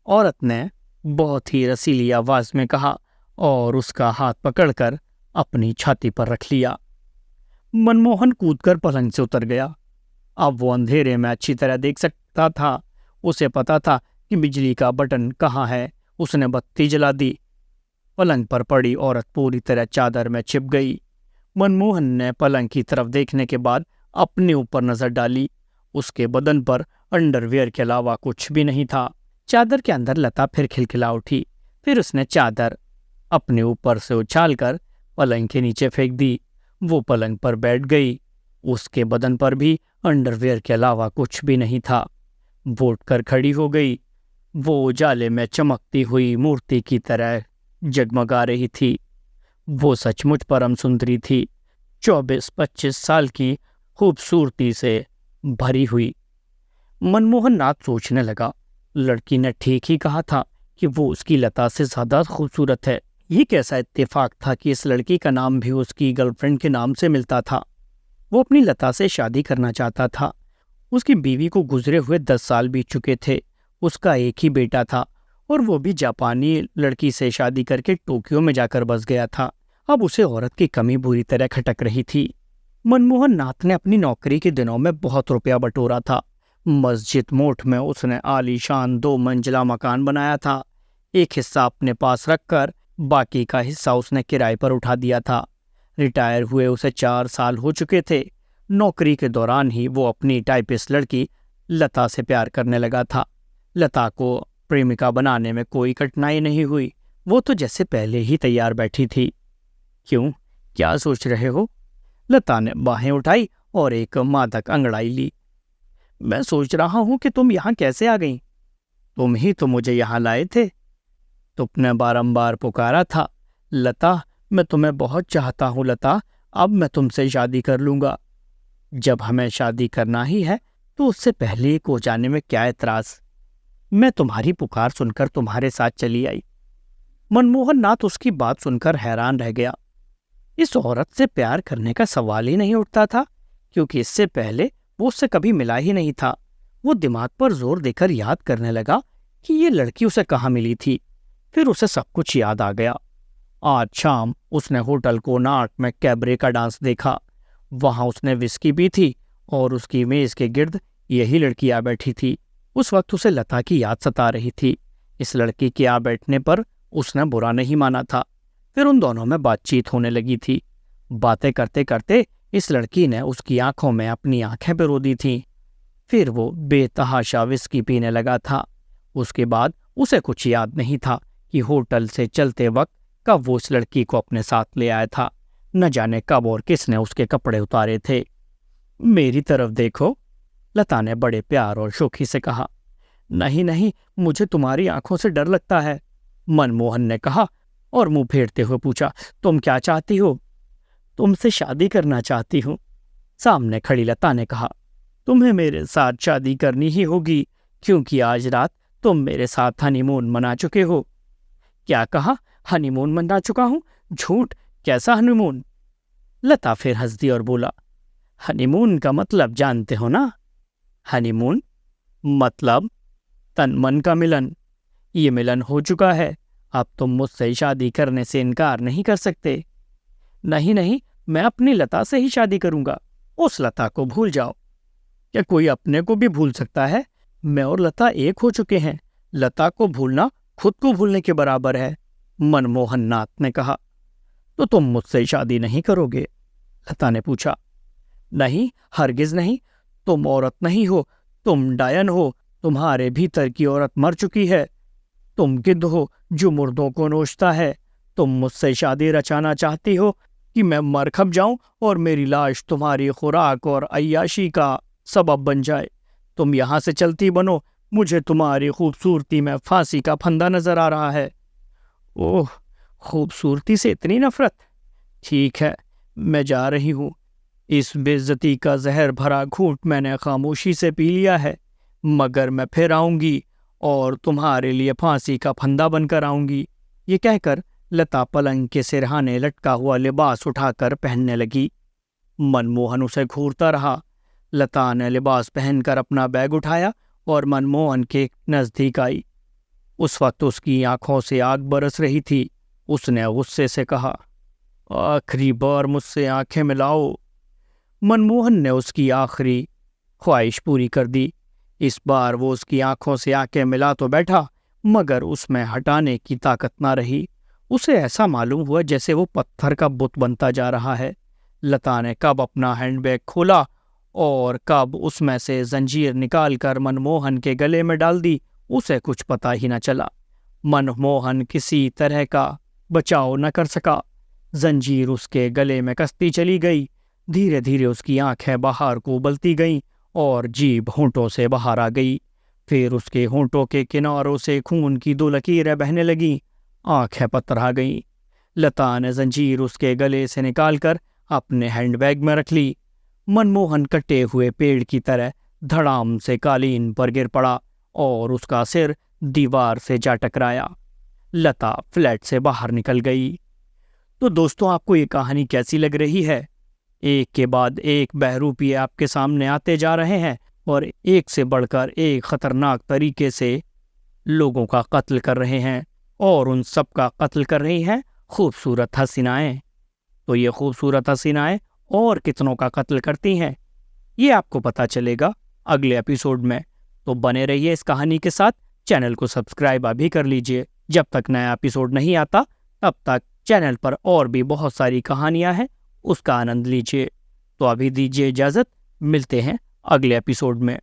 औरत ने बहुत ही रसीली आवाज में कहा और उसका हाथ पकड़कर अपनी छाती पर रख लिया। मनमोहन कूदकर पलंग से उतर गया। अब वो अंधेरे में अच्छी तरह देख सकता था। उसे पता था कि बिजली का बटन कहाँ है। उसने बत्ती जला दी। पलंग पर पड़ी औरत पूरी तरह चादर में छिप गई। मनमोहन ने पलंग की तरफ देखने के बाद अपने ऊपर नजर डाली। उसके बदन पर अंडरवियर के अलावा कुछ भी नहीं था। चादर के अंदर लता फिर खिलखिला उठी। फिर उसने चादर अपने ऊपर से उछालकर पलंग के नीचे फेंक दी। वो पलंग पर बैठ गई। उसके बदन पर भी अंडरवियर के अलावा कुछ भी नहीं था। वो उठकर खड़ी हो गई। वो उजाले में चमकती हुई मूर्ति की तरह जगमगा रही थी। वो सचमुच परम सुंदरी थी, 24-25 साल की, खूबसूरती से भरी हुई। मनमोहन नाथ सोचने लगा, लड़की ने ठीक ही कहा था कि वो उसकी लता से ज्यादा खूबसूरत है। ये कैसा इत्तेफाक था कि इस लड़की का नाम भी उसकी गर्लफ्रेंड के नाम से मिलता था। वो अपनी लता से शादी करना चाहता था। उसकी बीवी को गुजरे हुए 10 साल बीत चुके थे। उसका एक ही बेटा था और वो भी जापानी लड़की से शादी करके टोक्यो में जाकर बस गया था। अब उसे औरत की कमी बुरी तरह खटक रही थी। मनमोहन नाथ ने अपनी नौकरी के दिनों में बहुत रुपया बटोरा था। मस्जिद मोठ में उसने आलीशान 2 मंजिला मकान बनाया था। एक हिस्सा अपने पास रखकर बाकी का हिस्सा उसने किराए पर उठा दिया था। रिटायर हुए उसे 4 साल हो चुके थे। नौकरी के दौरान ही वो अपनी टाइपिस्ट लड़की लता से प्यार करने लगा था। लता को प्रेमिका बनाने में कोई कठिनाई नहीं हुई। वो तो जैसे पहले ही तैयार बैठी थी। क्यों, क्या सोच रहे हो? लता ने बाहें उठाई और एक मादक अंगड़ाई ली। मैं सोच रहा हूं कि तुम यहां कैसे आ गई। तुम ही तो मुझे यहां लाए थे। तुमने बारंबार पुकारा था, लता मैं तुम्हें बहुत चाहता हूं लता, अब मैं तुमसे शादी कर लूंगा। जब हमें शादी करना ही है तो उससे पहले एक हो जाने में क्या एतराज। मैं तुम्हारी पुकार सुनकर तुम्हारे साथ चली आई। मनमोहन नाथ उसकी बात सुनकर हैरान रह गया। इस औरत से प्यार करने का सवाल ही नहीं उठता था, क्योंकि इससे पहले वो उससे कभी मिला ही नहीं था। वो दिमाग पर जोर देकर याद करने लगा कि ये लड़की उसे कहाँ मिली थी। फिर उसे सब कुछ याद आ गया। आज शाम उसने होटल कोणार्क में कैबरे का डांस देखा। वहां उसने विस्की पी थी और उसकी मेज के गिर्द यही लड़की आ बैठी थी। उस वक्त उसे लता की याद सता रही थी। इस लड़की के आ बैठने पर उसने बुरा नहीं माना था। फिर उन दोनों में बातचीत होने लगी थी। बातें करते करते इस लड़की ने उसकी आंखों में अपनी आंखें पिरो दी थीं। फिर वो बेतहाशा विस्की पीने लगा था। उसके बाद उसे कुछ याद नहीं था कि होटल से चलते वक्त कब वो उस लड़की को अपने साथ ले आया था। न जाने कब और किसने उसके कपड़े उतारे थे। मेरी तरफ देखो, लता ने बड़े प्यार और शोखी से कहा। नहीं नहीं, मुझे तुम्हारी आंखों से डर लगता है, मनमोहन ने कहा और मुंह फेरते हुए पूछा, तुम क्या चाहती हो? तुमसे शादी करना चाहती हूँ, सामने खड़ी लता ने कहा। तुम्हें मेरे साथ शादी करनी ही होगी, क्योंकि आज रात तुम मेरे साथ हनीमून मना चुके हो। क्या कहा? हनीमून मना चुका हूं? झूठ, कैसा हनीमून? लता फिर हंस दी और बोला, हनीमून का मतलब जानते हो ना? हनीमून मतलब तन मन का मिलन। ये मिलन हो चुका है। अब तुम मुझसे शादी करने से इनकार नहीं कर सकते। नहीं नहीं, मैं अपनी लता से ही शादी करूंगा। उस लता को भूल जाओ। क्या कोई अपने को भी भूल सकता है? मैं और लता एक हो चुके हैं। लता को भूलना खुद को भूलने के बराबर है, मनमोहन नाथ ने कहा। तो तुम मुझसे शादी नहीं करोगे? लता ने पूछा। नहीं, हरगिज नहीं। तुम औरत नहीं हो, तुम डायन हो। तुम्हारे भीतर की औरत मर चुकी है। तुम गिद्ध हो जो मुर्दों को नोचता है। तुम मुझसे शादी रचाना चाहती हो कि मैं मर खप जाऊं और मेरी लाश तुम्हारी खुराक और अय्याशी का सबब बन जाए? तुम यहाँ से चलती बनो, मुझे तुम्हारी खूबसूरती में फांसी का फंदा नजर आ रहा है। ओह, खूबसूरती से इतनी नफरत? ठीक है, मैं जा रही हूँ। इस बेइज्जती का जहर भरा घूंट मैंने खामोशी से पी लिया है, मगर मैं फिर आऊंगी और तुम्हारे लिए फांसी का फंदा बनकर आऊंगी। ये कहकर लता पलंग के सिरहाने लटका हुआ लिबास उठाकर पहनने लगी। मनमोहन उसे घूरता रहा। लता ने लिबास पहनकर अपना बैग उठाया और मनमोहन के नजदीक आई। उस वक्त उसकी आंखों से आग बरस रही थी। उसने गुस्से से कहा, आखिरी बार मुझसे आंखें मिलाओ। मनमोहन ने उसकी आखिरी ख्वाहिश पूरी कर दी। इस बार वो उसकी आंखों से आंखें मिला तो बैठा, मगर उसमें हटाने की ताकत ना रही। उसे ऐसा मालूम हुआ जैसे वो पत्थर का बुत बनता जा रहा है। लता ने कब अपना हैंडबैग खोला और कब उसमें से जंजीर निकालकर मनमोहन के गले में डाल दी, उसे कुछ पता ही न चला। मनमोहन किसी तरह का बचाव न कर सका। जंजीर उसके गले में कसती चली गई। धीरे धीरे उसकी आंखें बाहर को उबलती गईं और जीभ होंठों से बाहर आ गई। फिर उसके होंठों के किनारों से खून की 2 लकीरें बहने लगीं। आंखें पतरा गईं। लता ने जंजीर उसके गले से निकालकर अपने हैंडबैग में रख ली। मनमोहन कटे हुए पेड़ की तरह धड़ाम से कालीन पर गिर पड़ा और उसका सिर दीवार से जा टकराया। लता फ्लैट से बाहर निकल गई। तो दोस्तों, आपको ये कहानी कैसी लग रही है? एक के बाद एक बहरूपी आपके सामने आते जा रहे हैं और एक से बढ़कर एक खतरनाक तरीके से लोगों का कत्ल कर रहे हैं, और उन सब का कत्ल कर रही हैं खूबसूरत हसीनाएं। तो ये खूबसूरत हसीनाएं और कितनों का कत्ल करती हैं, ये आपको पता चलेगा अगले एपिसोड में। तो बने रहिए इस कहानी के साथ। चैनल को सब्सक्राइब अभी कर लीजिए। जब तक नया एपिसोड नहीं आता, तब तक चैनल पर और भी बहुत सारी कहानियां हैं, उसका आनंद लीजिए। तो अभी दीजिए इजाजत, मिलते हैं अगले एपिसोड में।